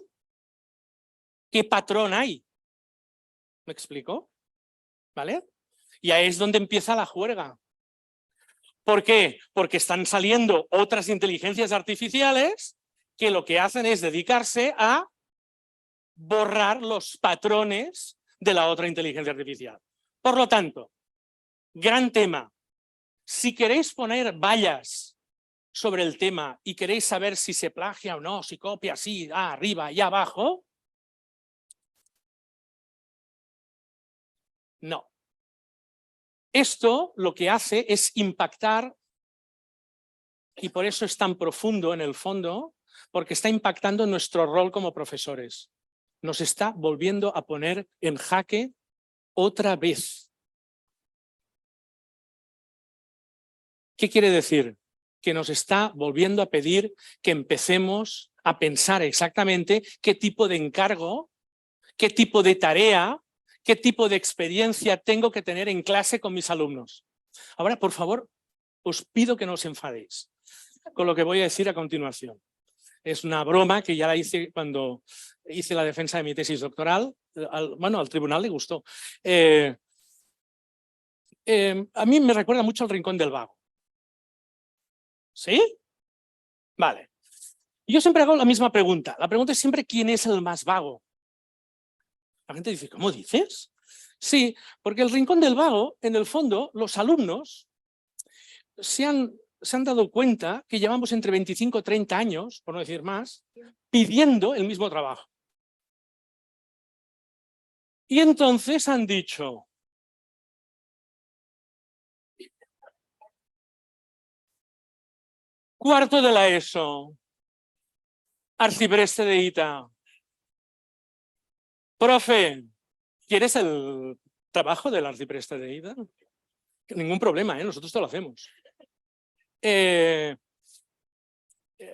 qué patrón hay. ¿Me explico? ¿Vale? Y ahí es donde empieza la juerga. ¿Por qué? Porque están saliendo otras inteligencias artificiales que lo que hacen es dedicarse a borrar los patrones de la otra inteligencia artificial. Por lo tanto, gran tema. Si queréis poner vallas sobre el tema y queréis saber si se plagia o no, si copia así, arriba y abajo, no. Esto lo que hace es impactar, y por eso es tan profundo en el fondo, porque está impactando nuestro rol como profesores. Nos está volviendo a poner en jaque otra vez. ¿Qué quiere decir? Que nos está volviendo a pedir que empecemos a pensar exactamente qué tipo de encargo, qué tipo de tarea, qué tipo de experiencia tengo que tener en clase con mis alumnos. Ahora, por favor, os pido que no os enfadéis con lo que voy a decir a continuación. Es una broma que ya la hice cuando hice la defensa de mi tesis doctoral. Al tribunal le gustó. A mí me recuerda mucho al Rincón del Vago. ¿Sí? Vale. Yo siempre hago la misma pregunta. La pregunta es siempre ¿quién es el más vago? La gente dice, ¿cómo dices? Sí, porque el Rincón del Vago, en el fondo, los alumnos se han dado cuenta que llevamos entre 25 y 30 años, por no decir más, pidiendo el mismo trabajo. Y entonces han dicho, cuarto de la ESO, arcipreste de Ita, profe, ¿quieres el trabajo del arcipreste de Ita? Ningún problema, nosotros te lo hacemos.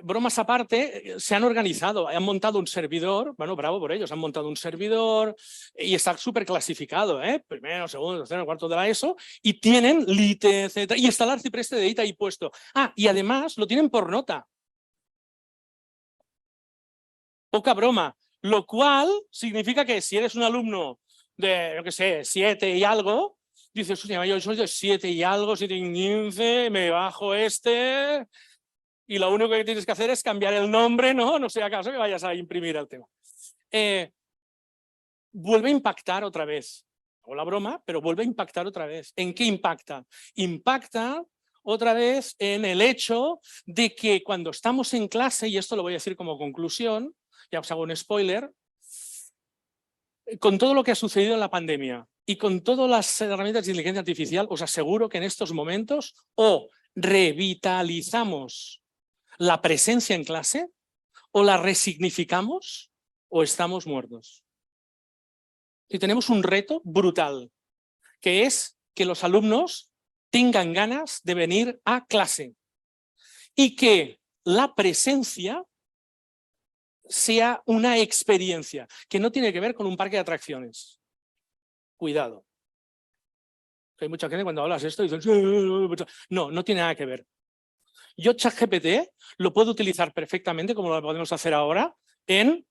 Bromas aparte, se han organizado, han montado un servidor, bueno, bravo por ellos, han montado un servidor y está súper clasificado, primero, segundo, tercero, cuarto de la ESO, y tienen LITE, etcétera, y está el arcipreste de Ita ahí puesto. Y además lo tienen por nota. Poca broma, lo cual significa que si eres un alumno de, yo qué sé, 7 y algo, dices, yo soy de 7 y algo, 7 y 15, me bajo y lo único que tienes que hacer es cambiar el nombre, no sea acaso que vayas a imprimir el tema. Vuelve a impactar otra vez. Hago la broma, pero vuelve a impactar otra vez. ¿En qué impacta? Impacta otra vez en el hecho de que cuando estamos en clase, y esto lo voy a decir como conclusión, ya os hago un spoiler, con todo lo que ha sucedido en la pandemia y con todas las herramientas de inteligencia artificial, os aseguro que en estos momentos o revitalizamos la presencia en clase, o la resignificamos, o estamos muertos. Y tenemos un reto brutal, que es que los alumnos tengan ganas de venir a clase y que la presencia sea una experiencia, que no tiene que ver con un parque de atracciones. Cuidado. Hay mucha gente cuando hablas esto dicen, no tiene nada que ver. Yo ChatGPT lo puedo utilizar perfectamente, como lo podemos hacer ahora, en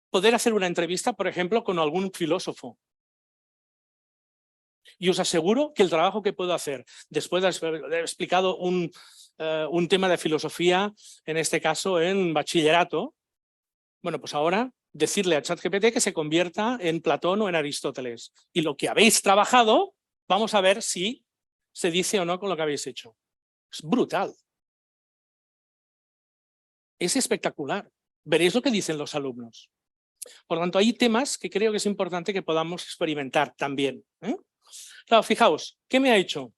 poder hacer una entrevista, por ejemplo, con algún filósofo. Y os aseguro que el trabajo que puedo hacer, después de haber explicado un tema de filosofía, en este caso en bachillerato, bueno, pues ahora decirle a ChatGPT que se convierta en Platón o en Aristóteles. Y lo que habéis trabajado, vamos a ver si se dice o no con lo que habéis hecho. Es brutal. Es espectacular. Veréis lo que dicen los alumnos. Por lo tanto, hay temas que creo que es importante que podamos experimentar también. Claro, fijaos, ¿qué me ha hecho?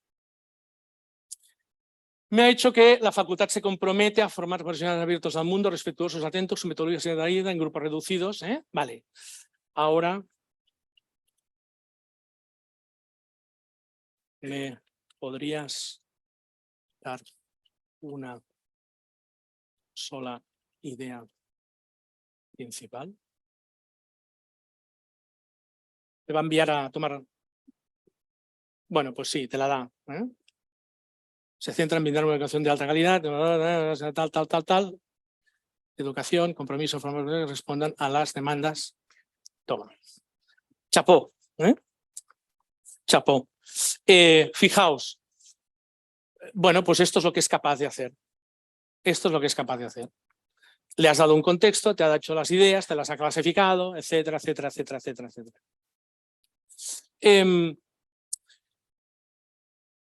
Me ha hecho que la facultad se compromete a formar profesionales abiertos al mundo, respetuosos, atentos, su metodología de ayuda en grupos reducidos. Vale. Ahora me podrías dar una sola idea principal. Te va a enviar a tomar. Bueno, pues sí, te la da. Se centra en brindar una educación de alta calidad, tal. Educación, compromiso, formación, que respondan a las demandas. Toma. Chapó. Chapó. Fijaos. Bueno, pues esto es lo que es capaz de hacer. Esto es lo que es capaz de hacer. Le has dado un contexto, te ha hecho las ideas, te las ha clasificado, etcétera, etcétera, etcétera, etcétera, etcétera.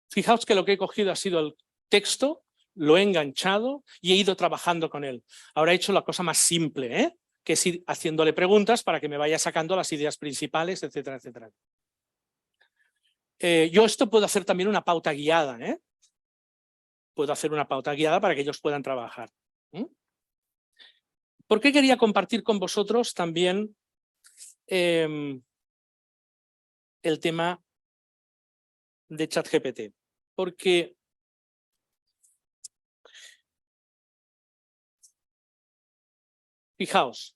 Fijaos que lo que he cogido ha sido el texto, lo he enganchado y he ido trabajando con él. Ahora he hecho la cosa más simple, que es ir haciéndole preguntas para que me vaya sacando las ideas principales, etcétera, etcétera. Yo esto puedo hacer también una pauta guiada, Puedo hacer una pauta guiada para que ellos puedan trabajar. ¿Por qué quería compartir con vosotros también el tema de ChatGPT? Porque fijaos,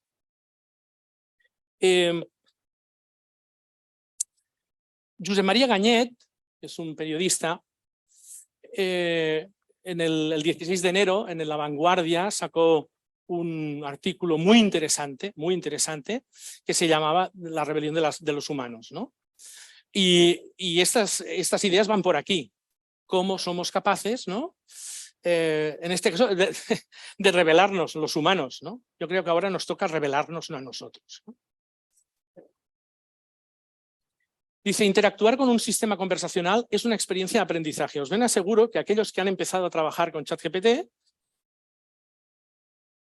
Josep María Ganyet, que es un periodista, en el 16 de enero, en La Vanguardia, sacó un artículo muy interesante, que se llamaba La rebelión de los humanos, ¿no? Y estas ideas van por aquí. ¿Cómo somos capaces, ¿no? En este caso, de rebelarnos los humanos, ¿no? Yo creo que ahora nos toca rebelarnos a nosotros, ¿no? Dice, interactuar con un sistema conversacional es una experiencia de aprendizaje. Os ven aseguro que aquellos que han empezado a trabajar con ChatGPT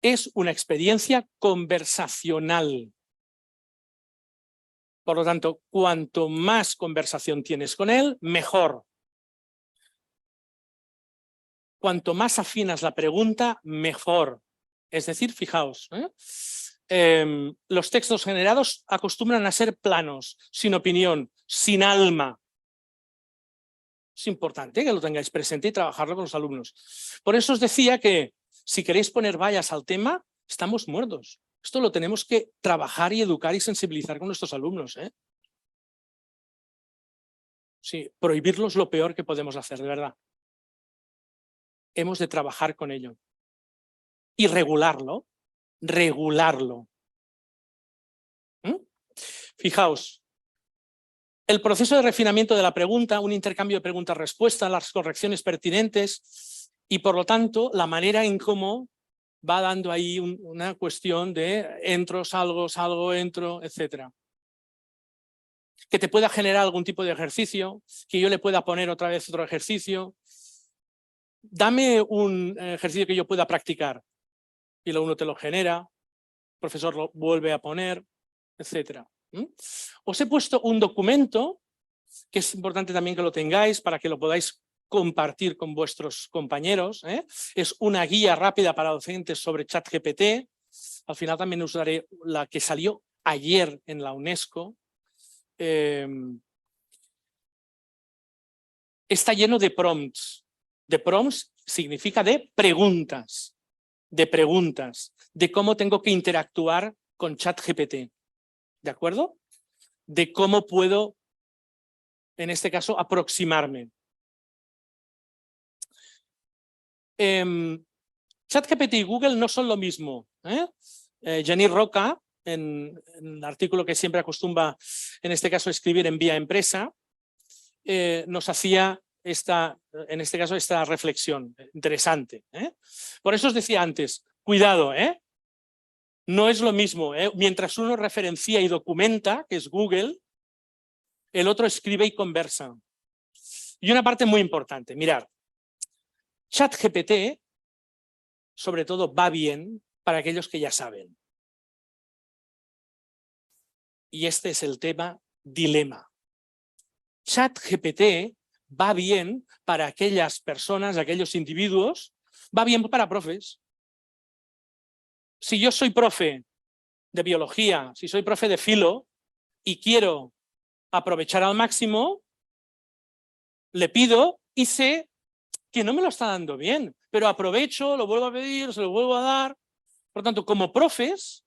es una experiencia conversacional. Por lo tanto, cuanto más conversación tienes con él, mejor. Cuanto más afinas la pregunta, mejor. Es decir, fijaos, los textos generados acostumbran a ser planos, sin opinión, sin alma. Es importante que lo tengáis presente y trabajarlo con los alumnos. Por eso os decía que si queréis poner vallas al tema, estamos muertos. Esto lo tenemos que trabajar y educar y sensibilizar con nuestros alumnos, ¿eh? Sí, prohibirlos lo peor que podemos hacer, de verdad. Hemos de trabajar con ello. Y regularlo. Fijaos, el proceso de refinamiento de la pregunta, un intercambio de preguntas-respuestas, las correcciones pertinentes y, por lo tanto, la manera en cómo va dando ahí una cuestión de entro, salgo, entro, etc. Que te pueda generar algún tipo de ejercicio, que yo le pueda poner otra vez otro ejercicio. Dame un ejercicio que yo pueda practicar y uno te lo genera, el profesor lo vuelve a poner, etc. Os he puesto un documento que es importante también que lo tengáis para que lo podáis compartir con vuestros compañeros. Es una guía rápida para docentes sobre ChatGPT. Al final también usaré la que salió ayer en la UNESCO. Está lleno de prompts. De prompts significa de preguntas, de cómo tengo que interactuar con ChatGPT. ¿De acuerdo? De cómo puedo, en este caso, aproximarme. ChatGPT y Google no son lo mismo. Janir Roca, en el artículo que siempre acostumbra, en este caso, escribir en Vía Empresa, nos hacía en este caso esta reflexión interesante. Por eso os decía antes, cuidado, no es lo mismo. Mientras uno referencia y documenta, que es Google, el otro escribe y conversa. Y una parte muy importante, mirad, ChatGPT, sobre todo, va bien para aquellos que ya saben. Y este es el tema dilema. ChatGPT va bien para aquellas personas, aquellos individuos, va bien para profes. Si yo soy profe de biología, si soy profe de filo y quiero aprovechar al máximo, le pido y sé que no me lo está dando bien, pero aprovecho, lo vuelvo a pedir, se lo vuelvo a dar. Por tanto, como profes,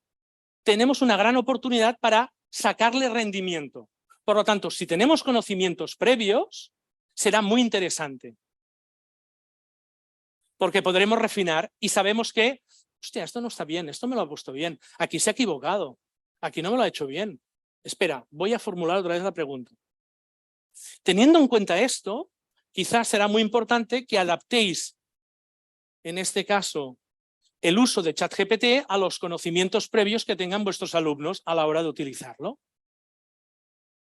tenemos una gran oportunidad para sacarle rendimiento. Por lo tanto, si tenemos conocimientos previos, será muy interesante. Porque podremos refinar y sabemos que, hostia, esto no está bien, esto me lo ha puesto bien, aquí se ha equivocado, aquí no me lo ha hecho bien. Espera, voy a formular otra vez la pregunta. Teniendo en cuenta esto, quizás será muy importante que adaptéis, en este caso, el uso de ChatGPT a los conocimientos previos que tengan vuestros alumnos a la hora de utilizarlo.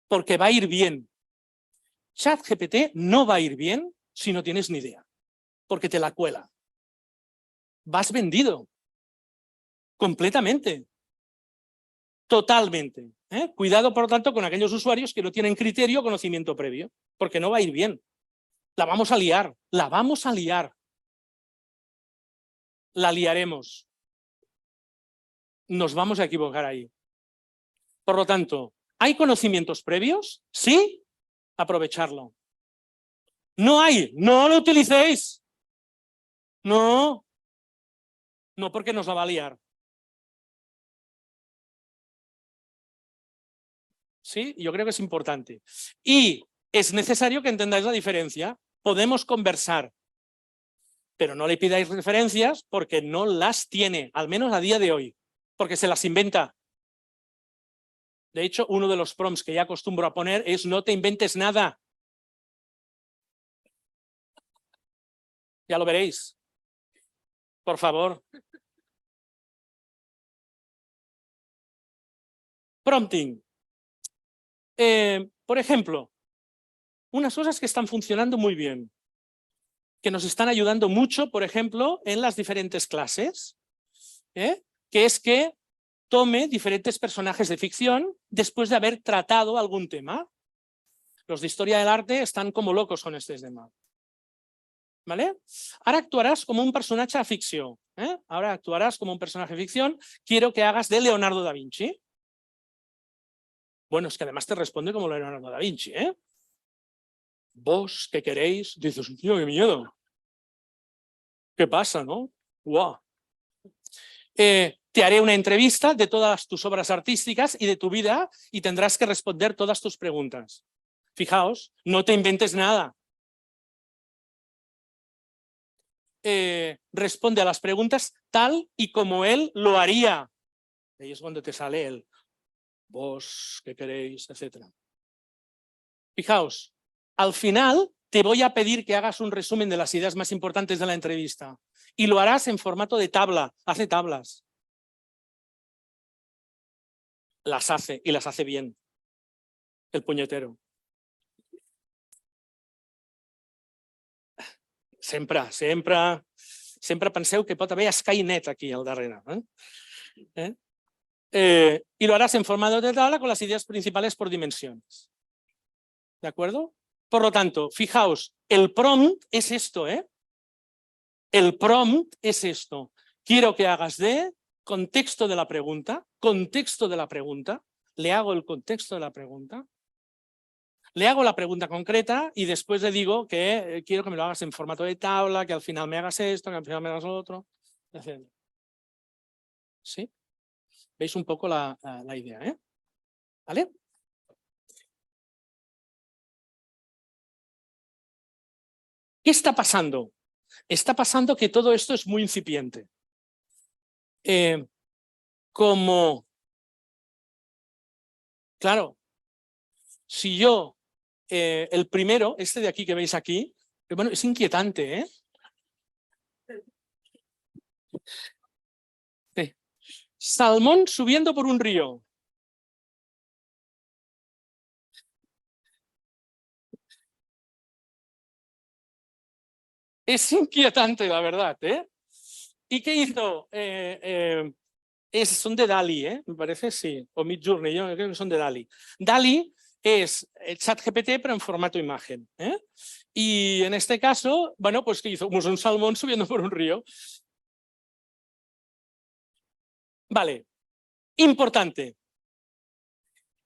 Porque va a ir bien. ChatGPT no va a ir bien si no tienes ni idea, porque te la cuela. Vas vendido. Completamente. Totalmente. Cuidado, por lo tanto, con aquellos usuarios que no tienen criterio o conocimiento previo, porque no va a ir bien. La vamos a liar, la vamos a liar. La liaremos. Nos vamos a equivocar ahí. Por lo tanto, ¿hay conocimientos previos? Sí, aprovecharlo. No hay, no lo utilicéis. No, no porque nos la va a liar. ¿Sí? Yo creo que es importante. Y es necesario que entendáis la diferencia. Podemos conversar. Pero no le pidáis referencias porque no las tiene, al menos a día de hoy, porque se las inventa. De hecho, uno de los prompts que ya acostumbro a poner es no te inventes nada. Ya lo veréis. Por favor. Prompting. Por ejemplo, unas cosas que están funcionando muy bien, que nos están ayudando mucho, por ejemplo, en las diferentes clases, que es que tome diferentes personajes de ficción después de haber tratado algún tema. Los de historia del arte están como locos con este tema. ¿Vale? Ahora actuarás como un personaje de ficción. Ahora actuarás como un personaje de ficción. Quiero que hagas de Leonardo da Vinci. Bueno, es que además te responde como Leonardo da Vinci. ¿Vos qué queréis? Dices, tío, qué miedo. ¿Qué pasa, no? ¡Guau! Te haré una entrevista de todas tus obras artísticas y de tu vida y tendrás que responder todas tus preguntas. Fijaos, no te inventes nada. Responde a las preguntas tal y como él lo haría. Ahí es donde te sale el vos, qué queréis, etc. Fijaos, al final te voy a pedir que hagas un resumen de las ideas más importantes de la entrevista y lo harás en formato de tabla. Hace tablas. Las hace y las hace bien. El puñetero. Sempre penseu que pot haver Skynet aquí al darrere. Y lo harás en formato de tabla con las ideas principales por dimensiones. ¿De acuerdo? Por lo tanto, fijaos, el prompt es esto, El prompt es esto. Quiero que hagas de contexto de la pregunta, le hago el contexto de la pregunta, le hago la pregunta concreta y después le digo que quiero que me lo hagas en formato de tabla, que al final me hagas esto, que al final me hagas lo otro, etc. ¿Sí? ¿Veis un poco la idea, ¿Vale? ¿Qué está pasando? Está pasando que todo esto es muy incipiente. Claro, si yo, el primero, este de aquí que veis aquí, bueno, es inquietante, Salmón subiendo por un río. Es inquietante, la verdad, ¿Y qué hizo? Son de DALL-E, me parece, sí, o Midjourney, yo creo que son de DALL-E. DALL-E es ChatGPT, pero en formato imagen. Y en este caso, bueno, pues ¿qué hizo? Pues un salmón subiendo por un río. Vale, importante.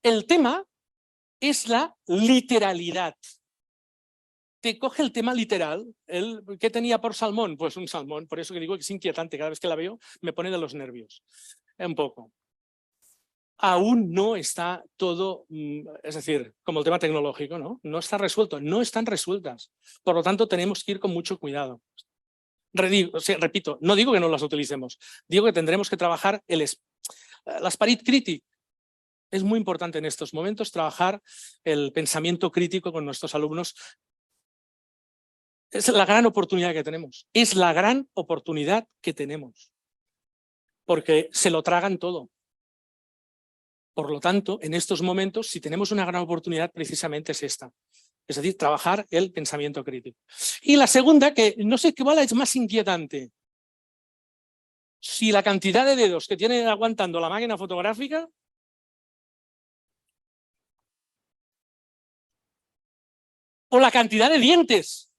El tema es la literalidad. Te coge el tema literal. ¿Qué tenía por salmón? Pues un salmón, por eso que digo que es inquietante. Cada vez que la veo me pone de los nervios. Un poco. Aún no está todo, es decir, como el tema tecnológico, no está resuelto, no están resueltas. Por lo tanto, tenemos que ir con mucho cuidado. Repito, no digo que no las utilicemos, digo que tendremos que trabajar l'esperit crític. Es muy importante en estos momentos trabajar el pensamiento crítico con nuestros alumnos. Es la gran oportunidad que tenemos. Es la gran oportunidad que tenemos. Porque se lo tragan todo. Por lo tanto, en estos momentos, si tenemos una gran oportunidad, precisamente es esta. Es decir, trabajar el pensamiento crítico. Y la segunda, que no sé qué es más inquietante. Si la cantidad de dedos que tiene aguantando la máquina fotográfica o la cantidad de dientes.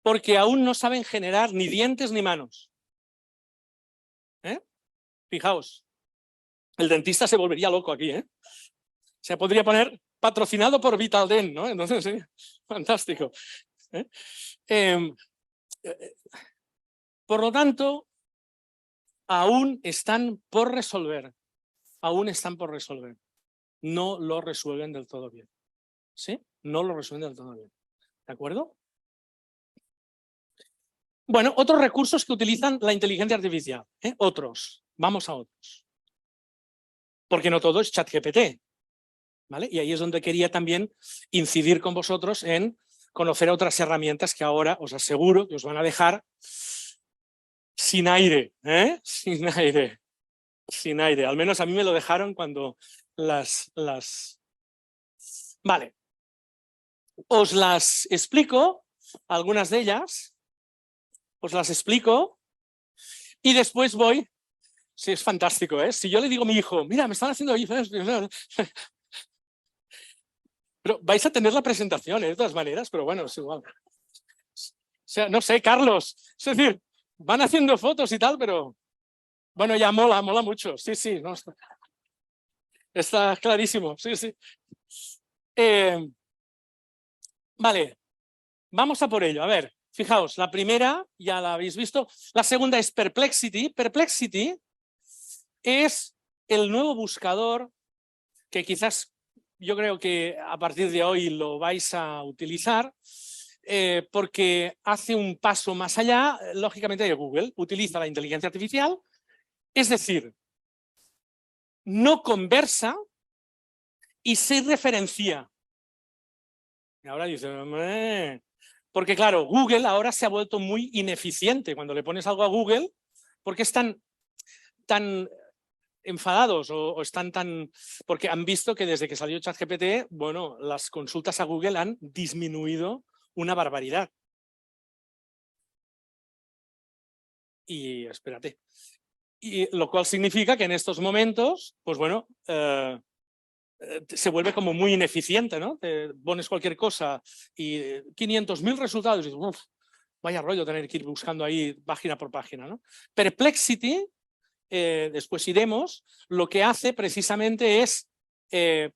Porque aún no saben generar ni dientes ni manos. Fijaos, el dentista se volvería loco aquí. Se podría poner patrocinado por Vitaldent, ¿no? Entonces sería fantástico. Por lo tanto, aún están por resolver. No lo resuelven del todo bien. ¿Sí? No lo resuelven del todo bien. ¿De acuerdo? Bueno, otros recursos que utilizan la inteligencia artificial. Otros. Vamos a otros. Porque no todo es ChatGPT. ¿Vale? Y ahí es donde quería también incidir con vosotros en conocer otras herramientas que ahora os aseguro que os van a dejar sin aire, sin aire, sin aire. Al menos a mí me lo dejaron cuando las... Vale, os las explico, algunas de ellas, os las explico y después voy... Sí, es fantástico, ¿eh? Si yo le digo a mi hijo, mira, me están haciendo... Pero vais a tener la presentación, de todas maneras, pero bueno, es igual. O sea, no sé, Carlos, es decir, van haciendo fotos y tal, pero bueno, ya mola mucho. Sí, sí, no, está clarísimo, sí, sí. Vale, vamos a por ello. A ver, fijaos, la primera ya la habéis visto. La segunda es Perplexity. Perplexity es el nuevo buscador que quizás yo creo que a partir de hoy lo vais a utilizar porque hace un paso más allá, lógicamente, de Google. Utiliza la inteligencia artificial, es decir, no conversa y se referencia. Y ahora dice, porque claro, Google ahora se ha vuelto muy ineficiente cuando le pones algo a Google, porque están tan enfadados o están tan... porque han visto que desde que salió ChatGPT, bueno, las consultas a Google han disminuido una barbaridad. Y espérate. Y lo cual significa que en estos momentos, pues bueno, se vuelve como muy ineficiente, ¿no? Te pones cualquier cosa y 500.000 resultados y dices, uf, vaya rollo tener que ir buscando ahí página por página, ¿no? Perplexity, después iremos, lo que hace precisamente es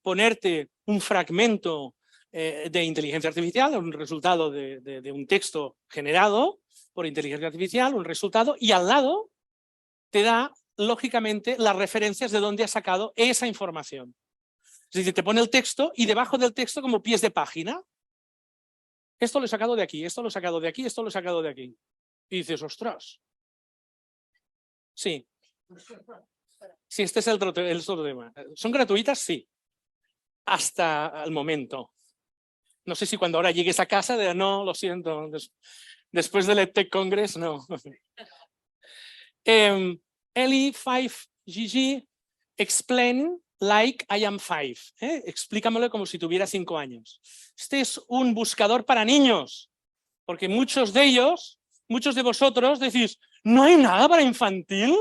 ponerte un fragmento de inteligencia artificial, un resultado de un texto generado por inteligencia artificial, un resultado, y al lado te da, lógicamente, las referencias de dónde ha sacado esa información. Es decir, te pone el texto y debajo del texto como pies de página. Esto lo he sacado de aquí, esto lo he sacado de aquí, esto lo he sacado de aquí. Y dices, ostras. Sí. Sí, este es el otro tema. ¿Son gratuitas? Sí. Hasta el momento. No sé si cuando ahora llegues a casa, no, lo siento. Después del EdTech Congress, no. Eli5GG explain like I am 5. Explícamelo como si tuviera 5 años. Este es un buscador para niños, porque muchos de ellos, muchos de vosotros decís, ¿no hay nada para infantil?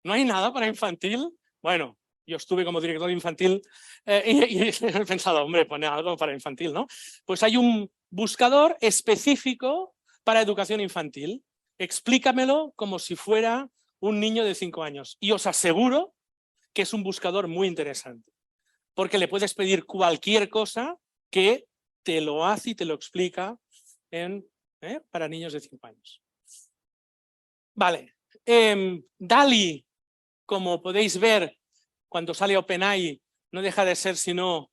¿No hay nada para infantil? Bueno, yo estuve como director infantil y he pensado, hombre, pone algo para infantil, ¿no? Pues hay un buscador específico para educación infantil. Explícamelo como si fuera un niño de 5 años. Y os aseguro que es un buscador muy interesante, porque le puedes pedir cualquier cosa que te lo hace y te lo explica para niños de 5 años. Vale. DALL-E, como podéis ver, cuando sale OpenAI, no deja de ser sino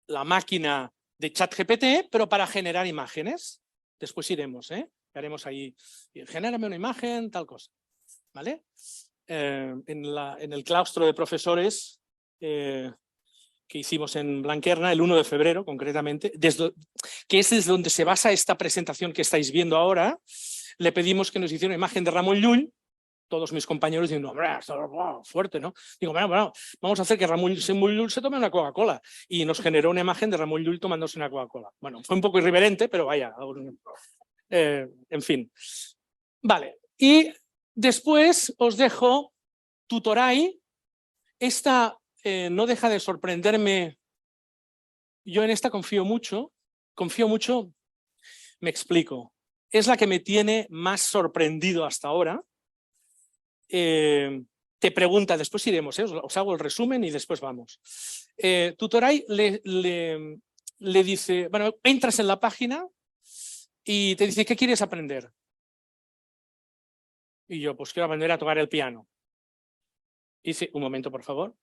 la máquina de ChatGPT, pero para generar imágenes. Después iremos, haremos ahí, genérame una imagen, tal cosa. ¿Vale? En el claustro de profesores que hicimos en Blanquerna el 1 de febrero, concretamente, que es desde donde se basa esta presentación que estáis viendo ahora, le pedimos que nos hiciera una imagen de Ramon Llull. Todos mis compañeros dicen, hombre, wow, fuerte, ¿no? Digo, bueno, vamos a hacer que Ramon Llull se tome una Coca-Cola. Y nos generó una imagen de Ramon Llull tomándose una Coca-Cola. Bueno, fue un poco irreverente, pero vaya. En fin. Vale. Y después os dejo Tutorai. Esta no deja de sorprenderme. Yo en esta confío mucho, me explico. Es la que me tiene más sorprendido hasta ahora. Te pregunta, después iremos, os hago el resumen y después vamos. Tutorai le dice, bueno, entras en la página y te dice, ¿qué quieres aprender? Y yo, pues quiero aprender a tocar el piano. Y dice, un momento, por favor.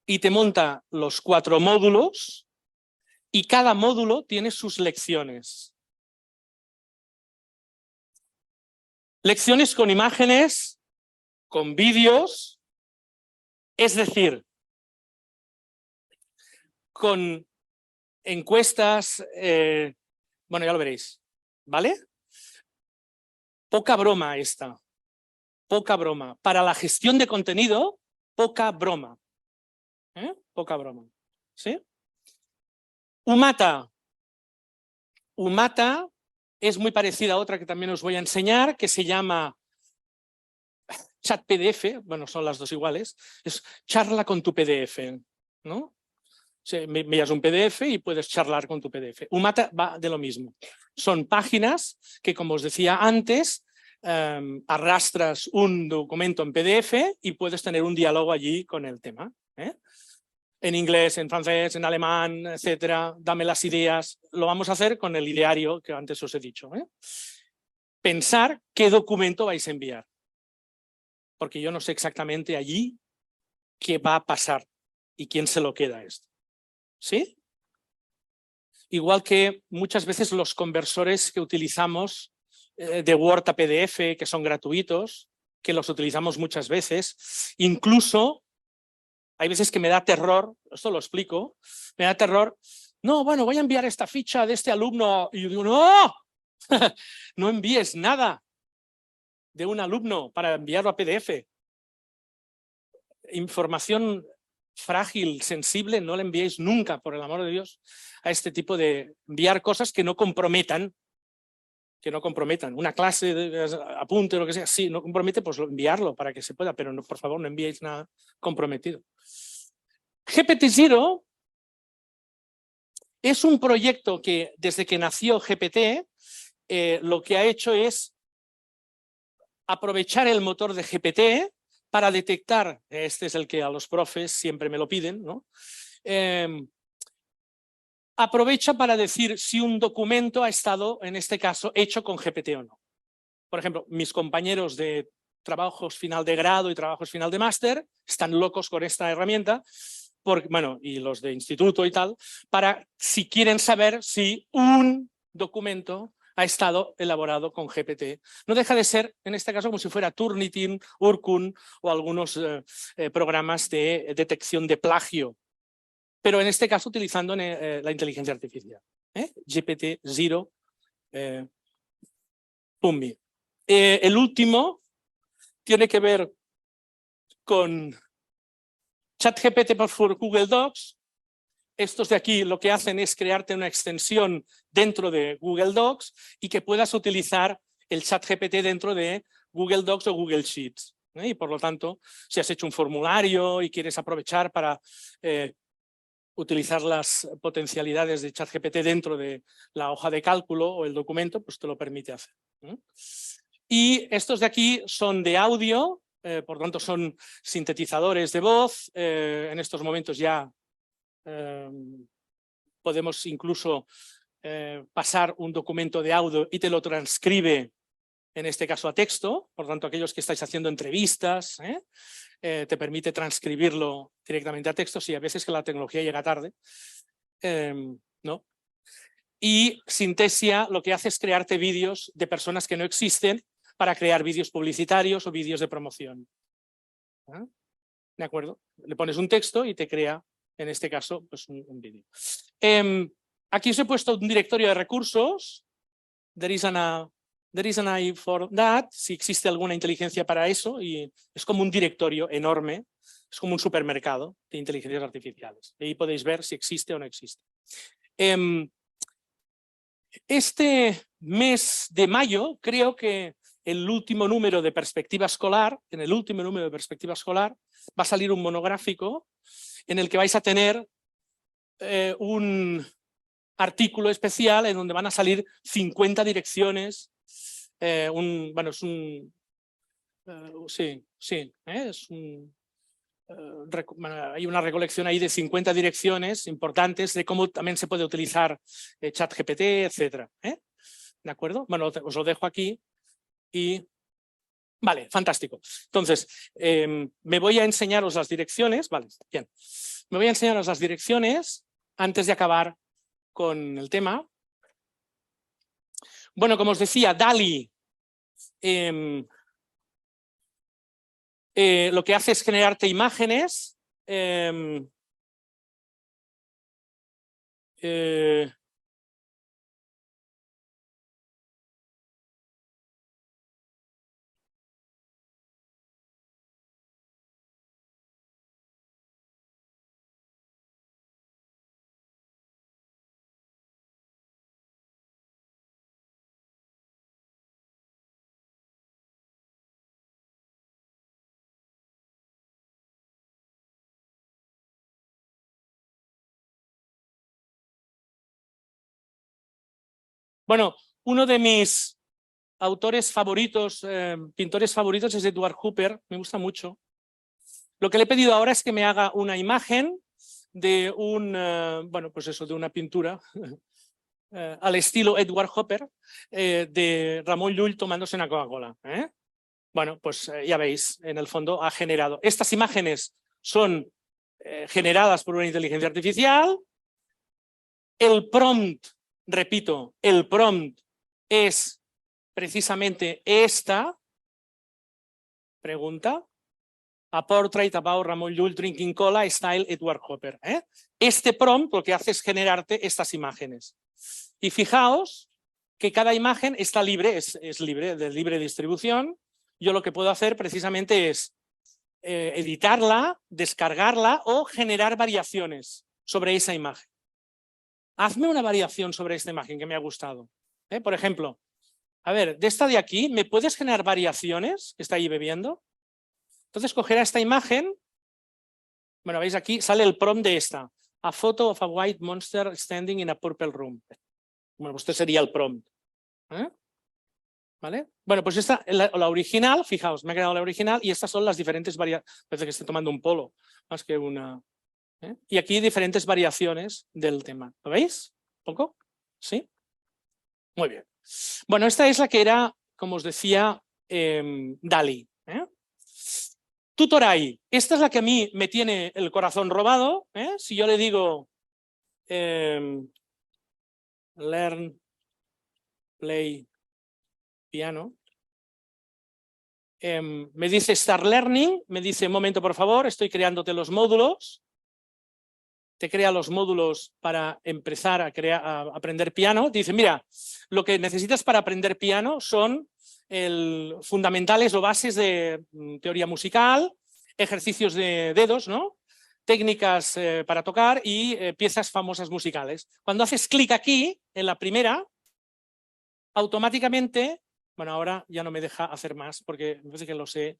Y te monta los 4 módulos y cada módulo tiene sus lecciones. Lecciones con imágenes, con vídeos, es decir, con encuestas, bueno, ya lo veréis, ¿vale? Poca broma esta, poca broma. Para la gestión de contenido, poca broma. Poca broma, ¿sí? Umata. Umata es muy parecida a otra que también os voy a enseñar, que se llama Chat PDF, bueno, son las dos iguales, es charla con tu PDF, ¿no? Me envías un PDF y puedes charlar con tu PDF. Umata va de lo mismo. Son páginas que, como os decía antes, arrastras un documento en PDF y puedes tener un diálogo allí con el tema. En inglés, en francés, en alemán, etcétera. Dame las ideas. Lo vamos a hacer con el ideario que antes os he dicho. Pensar qué documento vais a enviar. Porque yo no sé exactamente allí qué va a pasar y quién se lo queda esto. ¿Sí? Igual que muchas veces los conversores que utilizamos de Word a PDF, que son gratuitos, que los utilizamos muchas veces, incluso hay veces que me da terror, esto lo explico, me da terror, no, bueno, voy a enviar esta ficha de este alumno, y yo digo, no, no envíes nada de un alumno para enviarlo a PDF. Información frágil, sensible, no la enviéis nunca, por el amor de Dios, a este tipo de enviar cosas que no comprometan. Una clase, apunte, lo que sea, sí, no compromete, pues enviarlo para que se pueda, pero no, por favor, no enviéis nada comprometido. GPT-Zero es un proyecto que, desde que nació GPT, lo que ha hecho es aprovechar el motor de GPT para detectar, este es el que a los profes siempre me lo piden, ¿no? Aprovecha para decir si un documento ha estado, en este caso, hecho con GPT o no. Por ejemplo, mis compañeros de trabajos final de grado y trabajos final de máster están locos con esta herramienta, bueno, y los de instituto y tal, para si quieren saber si un documento ha estado elaborado con GPT. No deja de ser, en este caso, como si fuera Turnitin, Urkun o algunos programas de detección de plagio, pero en este caso utilizando la inteligencia artificial. GPT-Zero, Pumbi. El último tiene que ver con ChatGPT por Google Docs. Estos de aquí lo que hacen es crearte una extensión dentro de Google Docs y que puedas utilizar el ChatGPT dentro de Google Docs o Google Sheets. Y por lo tanto, si has hecho un formulario y quieres aprovechar para utilizar las potencialidades de ChatGPT dentro de la hoja de cálculo o el documento, pues te lo permite hacer. Y estos de aquí son de audio, por tanto son sintetizadores de voz. En estos momentos ya podemos incluso pasar un documento de audio y te lo transcribe, en este caso a texto. Por tanto, aquellos que estáis haciendo entrevistas, te permite transcribirlo directamente a texto, sí, a veces que la tecnología llega tarde, ¿no? Y Synthesia lo que hace es crearte vídeos de personas que no existen para crear vídeos publicitarios o vídeos de promoción. ¿De acuerdo? Le pones un texto y te crea, en este caso, pues un vídeo. Aquí os he puesto un directorio de recursos. There is an eye for that, si existe alguna inteligencia para eso, y es como un directorio enorme, es como un supermercado de inteligencias artificiales. Y ahí podéis ver si existe o no existe. Este mes de mayo, creo que el último número de Perspectiva Escolar, en el último número de Perspectiva Escolar, va a salir un monográfico en el que vais a tener un artículo especial en donde van a salir 50 direcciones. Bueno, es un... hay una recolección ahí de 50 direcciones importantes de cómo también se puede utilizar ChatGPT, etcétera. ¿De acuerdo? Bueno, os lo dejo aquí y... Vale, fantástico. Entonces, me voy a enseñaros las direcciones. Vale, bien. Me voy a enseñaros las direcciones antes de acabar con el tema. Bueno, como os decía, DALL-E lo que hace es generarte imágenes. Bueno, uno de mis autores favoritos, pintores favoritos es Edward Hopper, me gusta mucho. Lo que le he pedido ahora es que me haga una imagen de bueno, pues eso, de una pintura al estilo Edward Hopper de Ramon Llull tomándose una Coca-Cola. Bueno, pues ya veis, en el fondo ha generado. Estas imágenes son generadas por una inteligencia artificial. El prompt, repito, el prompt es precisamente esta pregunta. A portrait about Ramon Llull drinking cola, style Edward Hopper. Este prompt lo que hace es generarte estas imágenes. Y fijaos que cada imagen está libre, es libre, de libre distribución. Yo lo que puedo hacer precisamente es editarla, descargarla o generar variaciones sobre esa imagen. Hazme una variación sobre esta imagen que me ha gustado. Por ejemplo, a ver, de esta de aquí, ¿me puedes generar variaciones que está ahí bebiendo? Entonces cogerá esta imagen, bueno, veis aquí, sale el prompt de esta. A photo of a white monster standing in a purple room. Bueno, pues este sería el prompt. ¿Vale? Bueno, pues esta, la original, fijaos, me ha quedado la original y estas son las diferentes variaciones. Parece que estoy tomando un polo, más que una. Y aquí diferentes variaciones del tema. ¿Lo veis? ¿Un poco? ¿Sí? Muy bien. Bueno, esta es la que era, como os decía, DALL-E. Tutorai, esta es la que a mí me tiene el corazón robado. Si yo le digo learn, play, piano, me dice start learning, me dice un momento por favor, estoy creándote los módulos, te crea los módulos para empezar a aprender piano. Dice, mira, lo que necesitas para aprender piano son fundamentales o bases de teoría musical, ejercicios de dedos, ¿no? Técnicas para tocar y piezas famosas musicales. Cuando haces clic aquí, en la primera, automáticamente, bueno, ahora ya no me deja hacer más porque me parece que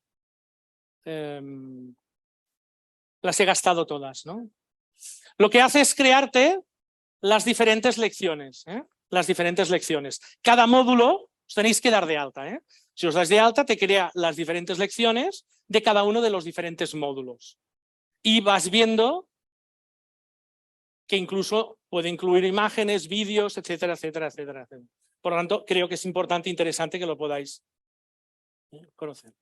las he gastado todas, ¿no? Lo que hace es crearte las diferentes lecciones, las diferentes lecciones. Cada módulo os tenéis que dar de alta. Si os dais de alta, te crea las diferentes lecciones de cada uno de los diferentes módulos. Y vas viendo que incluso puede incluir imágenes, vídeos, etcétera, etcétera, etcétera, etcétera. Por lo tanto, creo que es importante e interesante que lo podáis conocer.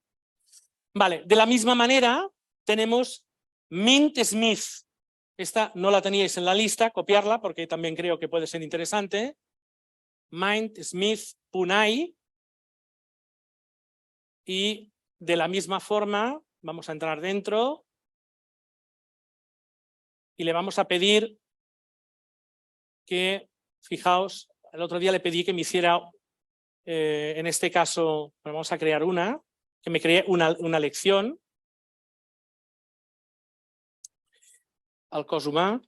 Vale, de la misma manera tenemos Mint Smith. Esta no la teníais en la lista, copiarla porque también creo que puede ser interesante. Mint Smith Punai. Y de la misma forma vamos a entrar dentro y le vamos a pedir que, fijaos, el otro día le pedí que me hiciera, en este caso, vamos a crear que me cree una lección al cos humà.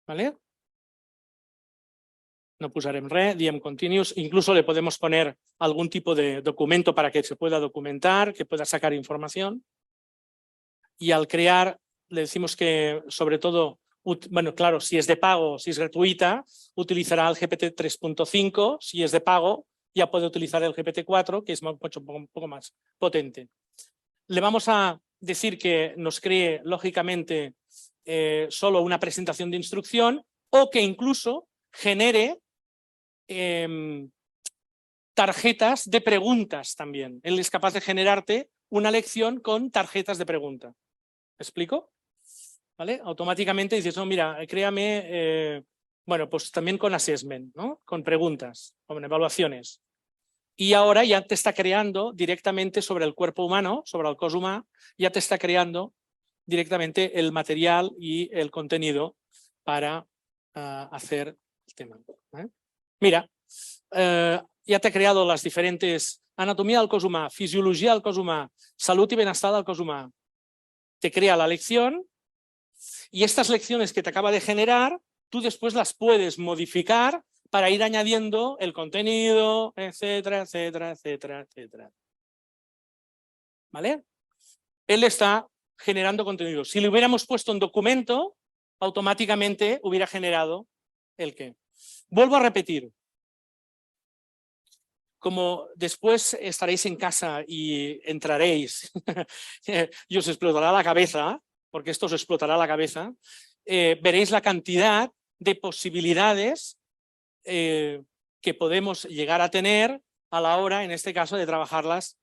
¿Vale? No posarem res, diem continuous, incluso le podemos poner algún tipo de documento para que se pueda documentar, que pueda sacar información. Y al crear, le decimos que sobre todo, bueno, claro, si es de pago, si es gratuita, utilizará el GPT 3.5, si es de pago, ya puede utilizar el GPT 4, que es un poco más potente. Le vamos a decir que nos cree, lógicamente, solo una presentación de instrucción o que incluso genere tarjetas de preguntas también. Él es capaz de generarte una lección con tarjetas de pregunta. ¿Me explico? ¿vale? Automáticamente dices, no, mira, créame, bueno, pues también con assessment, ¿no? Con preguntas, con evaluaciones. Y ahora ya te está creando directamente sobre el cuerpo humano, sobre el cos humà, ya te está creando directamente el material y el contenido para hacer el tema. Mira, ya te ha creado las diferentes anatomía del cos humà, fisiología del cos humà, salud y bienestar del cos humà. Te crea la lección y estas lecciones que te acaba de generar, tú después las puedes modificar para ir añadiendo el contenido, etcétera, etcétera, etcétera, etcétera. ¿Vale? Él está generando contenido. Si le hubiéramos puesto un documento, automáticamente hubiera generado el qué. Vuelvo a repetir. Como después estaréis en casa y entraréis y os explotará la cabeza, porque esto os explotará la cabeza, veréis la cantidad de posibilidades que podemos llegar a tener a la hora, en este caso, de trabajarlas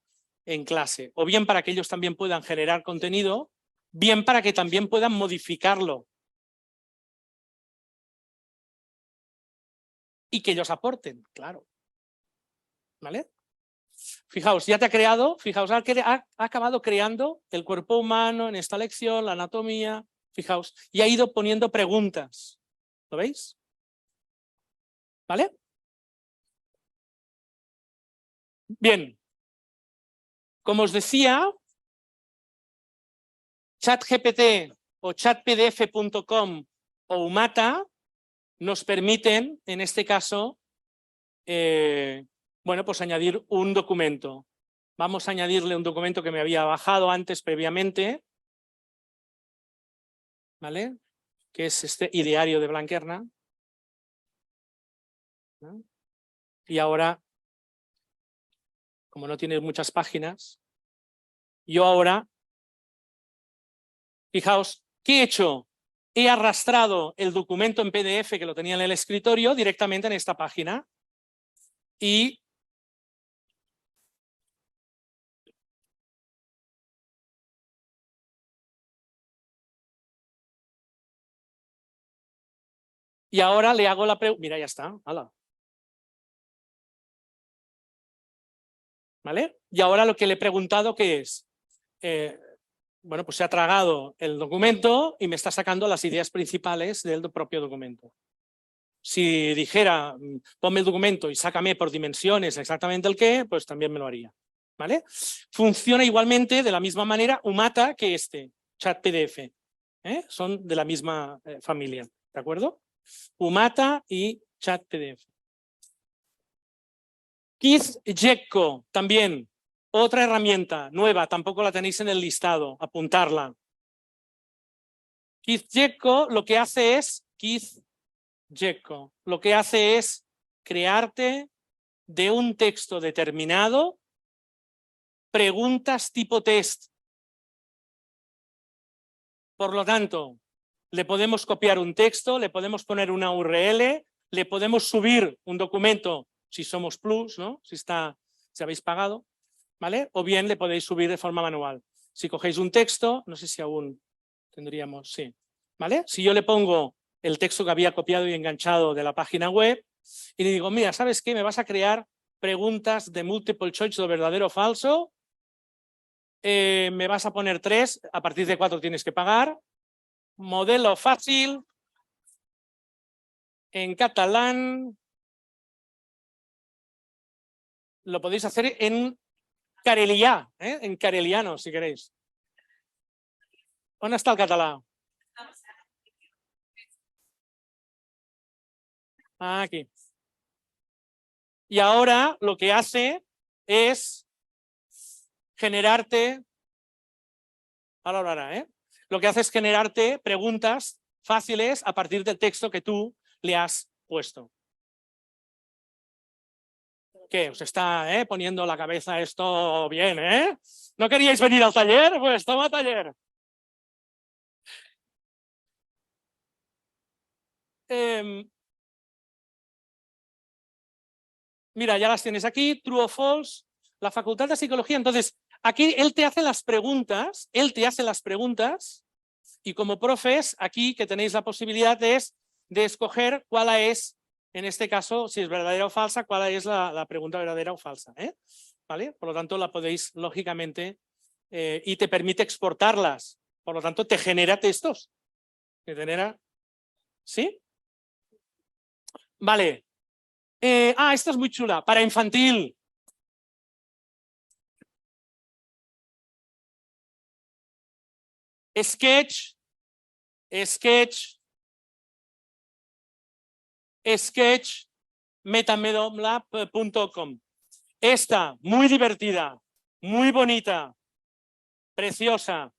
en clase. O bien para que ellos también puedan generar contenido, bien para que también puedan modificarlo. Y que ellos aporten, claro. ¿Vale? Fijaos, ya te ha creado, fijaos, ha acabado creando el cuerpo humano en esta lección, la anatomía, fijaos, y ha ido poniendo preguntas. ¿Lo veis? ¿Vale? Bien. Como os decía, ChatGPT o chatpdf.com o Umata nos permiten, en este caso, bueno, pues añadir un documento. Vamos a añadirle un documento que me había bajado antes previamente, ¿vale? Que es este ideario de Blanquerna. ¿No? Y ahora, como no tiene muchas páginas, yo ahora, fijaos, ¿qué he hecho? He arrastrado el documento en PDF que lo tenía en el escritorio directamente en esta página y ahora le hago la pregunta. Mira, ya está. ¡Hala! ¿Vale? Y ahora lo que le he preguntado, ¿qué es? Bueno, pues se ha tragado el documento y me está sacando las ideas principales del propio documento. Si dijera, ponme el documento y sácame por dimensiones exactamente el qué, pues también me lo haría. ¿Vale? Funciona igualmente de la misma manera Umata que este, ChatPDF. Son de la misma familia, ¿de acuerdo? Umata y ChatPDF. KizJekko también, otra herramienta nueva, tampoco la tenéis en el listado, apuntarla. KizJekko lo que hace es, KizJekko, lo que hace es crearte de un texto determinado preguntas tipo test. Por lo tanto, le podemos copiar un texto, le podemos poner una URL, le podemos subir un documento si somos plus, ¿no? Si habéis pagado, ¿vale? O bien le podéis subir de forma manual. Si cogéis un texto, no sé si aún tendríamos, sí, ¿vale? Si yo le pongo el texto que había copiado y enganchado de la página web y le digo, mira, ¿sabes qué? Me vas a crear preguntas de multiple choice de verdadero o falso, me vas a poner 3, a partir de 4 tienes que pagar, modelo fácil, en catalán, lo podéis hacer en carelià, en careliano, si queréis. ¿Dónde está el catalán? Aquí. Y ahora lo que hace es generarte, ahora hablará, lo que hace es generarte preguntas fáciles a partir del texto que tú le has puesto. ¿Qué? Os está poniendo la cabeza esto bien, ¿eh? ¿No queríais venir al taller? Pues toma taller. Mira, ya las tienes aquí, true o false, la facultad de psicología. Entonces, aquí él te hace las preguntas, Y como profes, aquí que tenéis la posibilidad es de escoger cuál es, en este caso, si es verdadera o falsa, cuál es la pregunta verdadera o falsa. ¿Vale? Por lo tanto, la podéis, lógicamente, y te permite exportarlas. Por lo tanto, te genera textos. Te genera... ¿Sí? Vale. Esta es muy chula. Para infantil. Sketch Esta, muy divertida, muy bonita, preciosa.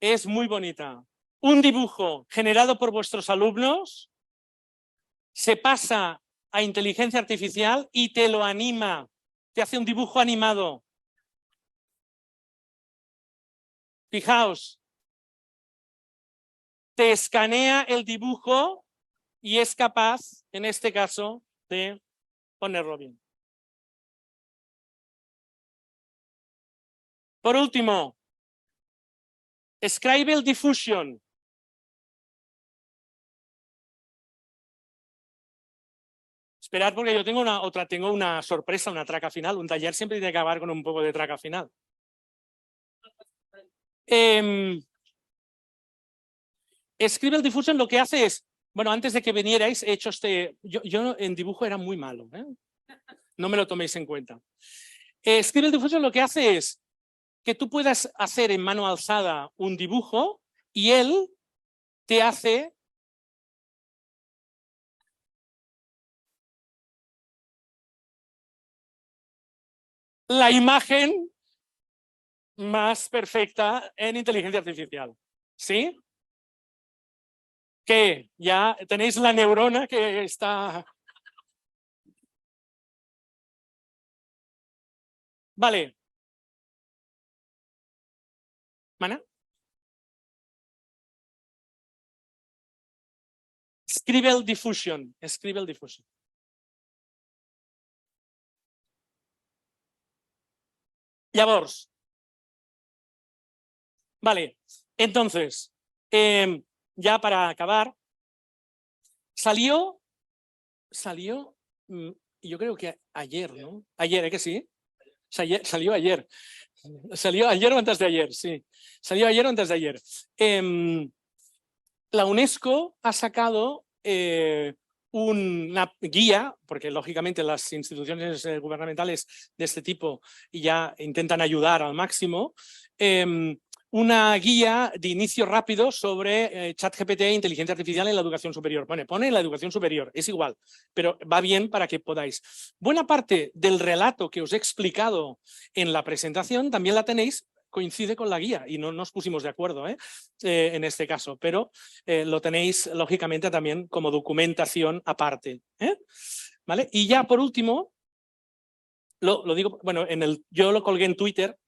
Es muy bonita. Un dibujo generado por vuestros alumnos se pasa a inteligencia artificial y te lo anima. Te hace un dibujo animado. Fijaos. Te escanea el dibujo y es capaz, en este caso, de ponerlo bien. Por último, Scribble Diffusion. Esperad porque yo tengo una sorpresa, una traca final. Un taller siempre tiene que acabar con un poco de traca final. Scribble Diffusion lo que hace es, bueno, antes de que vinierais he hecho yo en dibujo era muy malo, no me lo toméis en cuenta. Scribble Diffusion lo que hace es que tú puedas hacer en mano alzada un dibujo y él te hace la imagen más perfecta en inteligencia artificial. ¿Sí? Que ya tenéis la neurona que está... Vale. ¿Mana? Scribble Diffusion. Scribble Diffusion. Llavors. Vale. Entonces, ya para acabar, salió, yo creo que ayer, ¿no? Ayer, que sí? Salió ayer. Salió ayer o antes de ayer, sí. Salió ayer o antes de ayer. La UNESCO ha sacado una guía, porque lógicamente las instituciones gubernamentales de este tipo ya intentan ayudar al máximo, una guía de inicio rápido sobre ChatGPT e inteligencia artificial en la educación superior. Pone en la educación superior, es igual, pero va bien para que podáis. Buena parte del relato que os he explicado en la presentación también la tenéis, coincide con la guía y no nos pusimos de acuerdo en este caso, pero lo tenéis lógicamente también como documentación aparte. ¿Vale? Y ya por último, lo digo, bueno, yo lo colgué en Twitter.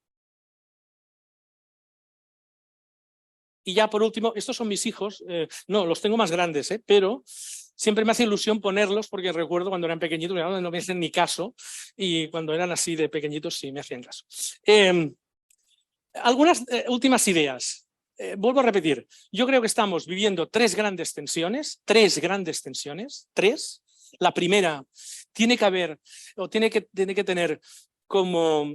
Y ya por último, estos son mis hijos, no, los tengo más grandes, pero siempre me hace ilusión ponerlos porque recuerdo cuando eran pequeñitos, no me hacen ni caso, y cuando eran así de pequeñitos sí me hacían caso. Algunas últimas ideas. Vuelvo a repetir, yo creo que estamos viviendo tres grandes tensiones. La primera tiene que haber, o tiene que tener como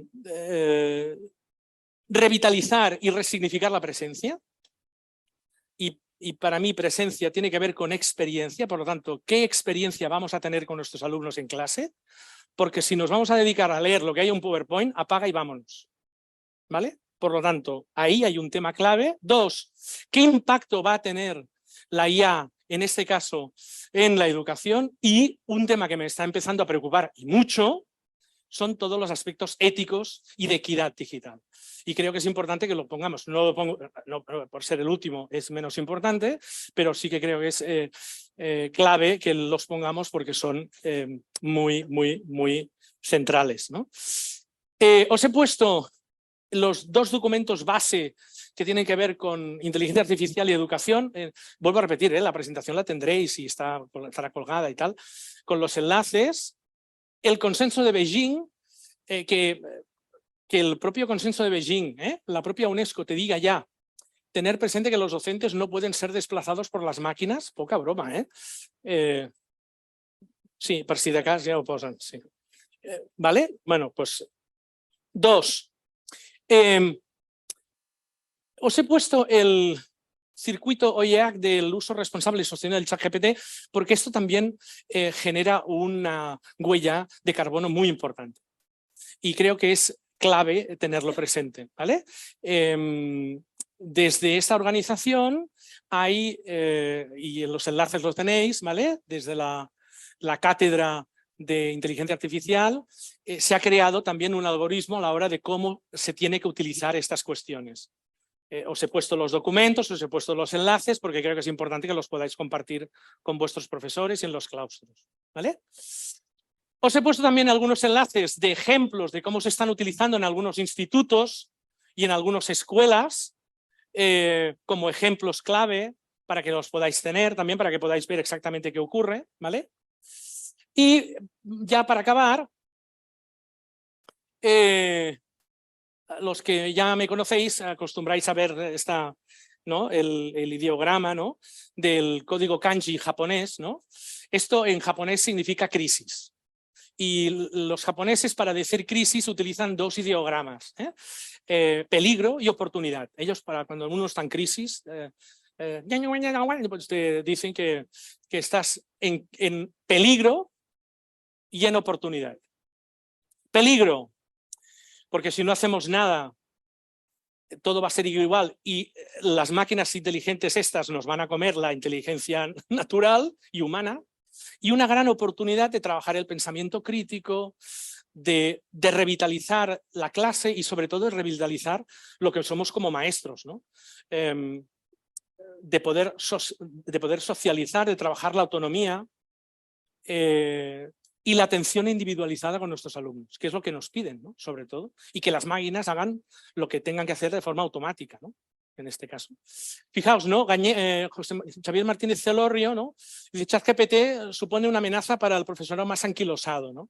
revitalizar y resignificar la presencia. Y para mí presencia tiene que ver con experiencia, por lo tanto, ¿qué experiencia vamos a tener con nuestros alumnos en clase? Porque si nos vamos a dedicar a leer lo que hay en un PowerPoint, apaga y vámonos. ¿Vale? Por lo tanto, ahí hay un tema clave. Dos, ¿qué impacto va a tener la IA, en este caso, en la educación? Y un tema que me está empezando a preocupar y mucho, son todos los aspectos éticos y de equidad digital. Y creo que es importante que lo pongamos. No lo pongo, no, por ser el último es menos importante, pero sí que creo que es clave que los pongamos porque son muy centrales, ¿no? Os he puesto los dos documentos base que tienen que ver con inteligencia artificial y educación. Vuelvo a repetir, la presentación la tendréis y estará colgada y tal, con los enlaces. El consenso de Beijing, que el propio consenso de Beijing, la propia UNESCO te diga ya tener presente que los docentes no pueden ser desplazados por las máquinas, poca broma, ¿eh? Sí, per si de cas ja ho posen, sí. ¿Vale? Bueno, pues 2. Os he puesto el circuito OIEAC del uso responsable y sostenible del ChatGPT porque esto también genera una huella de carbono muy importante. Y creo que es clave tenerlo presente, ¿vale? Desde esta organización hay, y en los enlaces los tenéis, ¿vale? Desde la cátedra de inteligencia artificial, se ha creado también un algoritmo a la hora de cómo se tiene que utilizar estas cuestiones. Os he puesto los documentos, os he puesto los enlaces, porque creo que es importante que los podáis compartir con vuestros profesores y en los claustros, ¿vale? Os he puesto también algunos enlaces de ejemplos de cómo se están utilizando en algunos institutos y en algunas escuelas, como ejemplos clave para que los podáis tener, también para que podáis ver exactamente qué ocurre, ¿vale? Y ya para acabar, los que ya me conocéis acostumbráis a ver ¿no? el ideograma, ¿no? Del código kanji japonés, ¿no? Esto en japonés significa crisis. Y los japoneses para decir crisis utilizan 2 ideogramas, peligro y oportunidad. Ellos para cuando uno está en crisis, pues te dicen que estás en peligro y en oportunidad. Peligro, porque si no hacemos nada, todo va a ser igual y las máquinas inteligentes estas nos van a comer la inteligencia natural y humana. Y una gran oportunidad de trabajar el pensamiento crítico, de revitalizar la clase y sobre todo de revitalizar lo que somos como maestros, ¿no? De poder socializar, de trabajar la autonomía y la atención individualizada con nuestros alumnos, que es lo que nos piden, ¿no? Sobre todo, y que las máquinas hagan lo que tengan que hacer de forma automática, ¿no? En este caso. Fijaos, ¿no? Xavier Martínez Celorrio, ¿no? Dice, ChatGPT supone una amenaza para el profesorado más anquilosado, ¿no?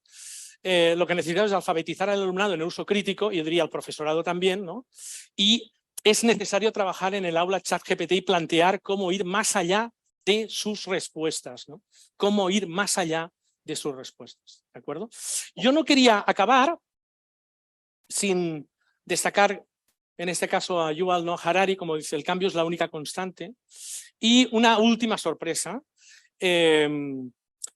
Lo que necesitamos es alfabetizar al alumnado en el uso crítico, y diría al profesorado también, ¿no? Y es necesario trabajar en el aula ChatGPT y plantear cómo ir más allá de sus respuestas, ¿no? Cómo ir más allá de sus respuestas, ¿de acuerdo? Yo no quería acabar sin destacar, en este caso a Yuval Noah Harari, como dice, el cambio es la única constante, y una última sorpresa de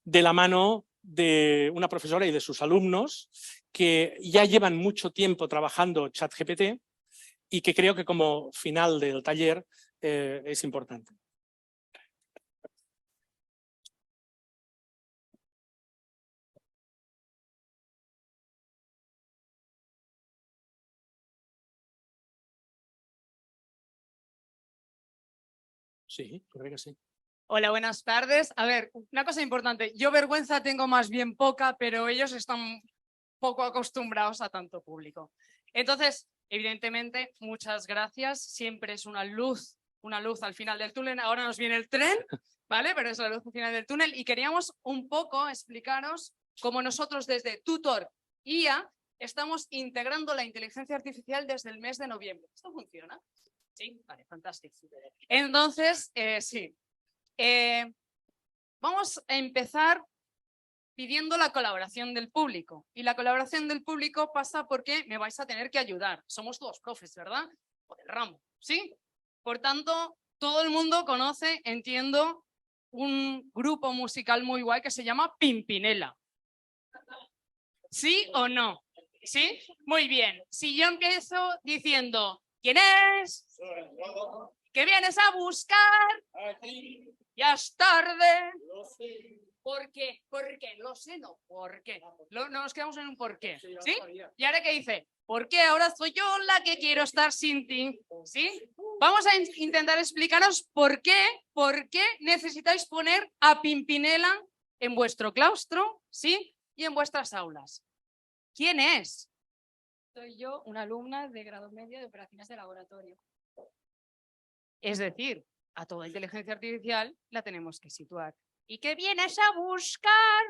la mano de una profesora y de sus alumnos que ya llevan mucho tiempo trabajando ChatGPT y que creo que como final del taller es importante. Sí, creo que sí. Hola, buenas tardes. A ver, una cosa importante. Yo vergüenza tengo más bien poca, pero ellos están poco acostumbrados a tanto público. Entonces, evidentemente, muchas gracias. Siempre es una luz al final del túnel. Ahora nos viene el tren, ¿vale? Pero es la luz al final del túnel. Y queríamos un poco explicaros cómo nosotros desde Tutor IA estamos integrando la inteligencia artificial desde el mes de noviembre. ¿Esto funciona? Sí, vale, fantástico. Entonces, sí. Vamos a empezar pidiendo la colaboración del público. Y la colaboración del público pasa porque me vais a tener que ayudar. Somos todos profes, ¿verdad? O del ramo, ¿sí? Por tanto, todo el mundo conoce, entiendo, un grupo musical muy guay que se llama Pimpinela. ¿Sí o no? ¿Sí? Muy bien. Si yo empiezo diciendo, ¿quién es? ¿Qué vienes a buscar? Ya es tarde. ¿Por qué? ¿Por qué? Lo sé, no. ¿Por qué? No nos quedamos en un por qué. ¿Sí? Y ahora que dice, ¿por qué ahora soy yo la que quiero estar sin ti? ¿Sí? Vamos a intentar explicaros por qué necesitáis poner a Pimpinela en vuestro claustro, ¿sí? Y en vuestras aulas. ¿Quién es? Soy yo, una alumna de grado medio de operaciones de laboratorio. Es decir, a toda inteligencia artificial la tenemos que situar. ¿Y qué vienes a buscar?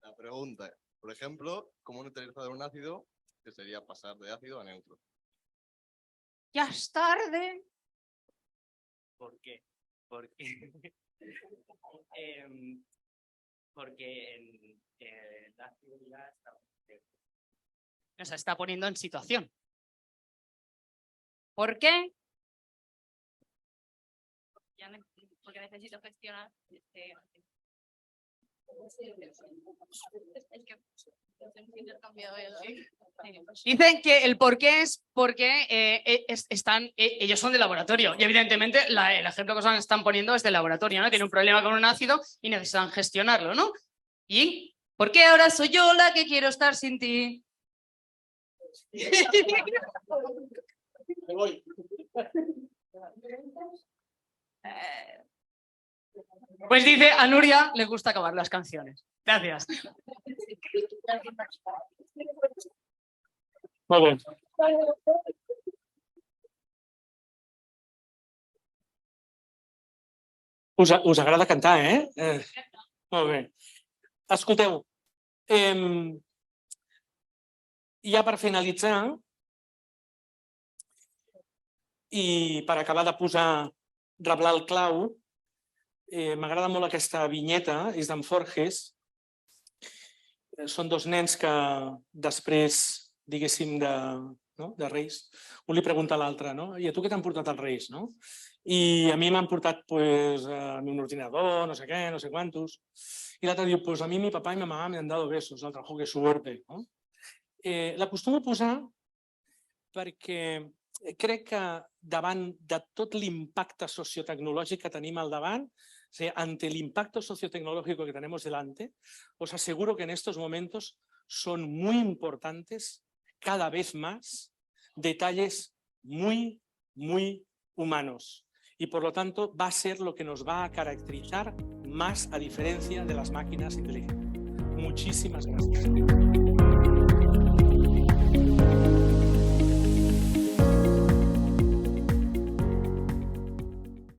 La pregunta, por ejemplo, ¿cómo neutralizar un ácido? Que sería pasar de ácido a neutro. Ya es tarde. ¿Por qué? Porque en la actividad Nos está poniendo en situación. ¿Por qué? Porque necesito gestionar. Es que intercambiado. Dicen que el por qué es porque ellos son de laboratorio y evidentemente el ejemplo que os están poniendo es de laboratorio, ¿no? Tienen un problema con un ácido y necesitan gestionarlo, ¿no? ¿Y por qué ahora soy yo la que quiero estar sin ti? Pues dice, a Nuria le gusta acabar las canciones. Gracias. Molt bé. Us agrada cantar, molt bé. Escolteu, ja per finalitzar i per acabar de reblar el clau, m'agrada molt aquesta vinyeta, és d'en Forges. Són dos nens que després, diguéssim, de Reis, un li pregunta a l'altre, i a tu què t'han portat els Reis? I a mi m'han portat un ordinador, no sé què, no sé quantos. I l'altre diu, a mi mi papá y mi mamá me han dado besos, l'altre, jo, que suerte. L'acostumo a posar perquè crec que davant de tot l'impacte sociotecnològic que tenim al davant, ante el impacto sociotecnológico que tenemos delante, os aseguro que en estos momentos son muy importantes, cada vez más, detalles muy, muy humanos. Y por lo tanto va a ser lo que nos va a caracterizar más a diferencia de las máquinas inteligentes. Muchísimas gracias.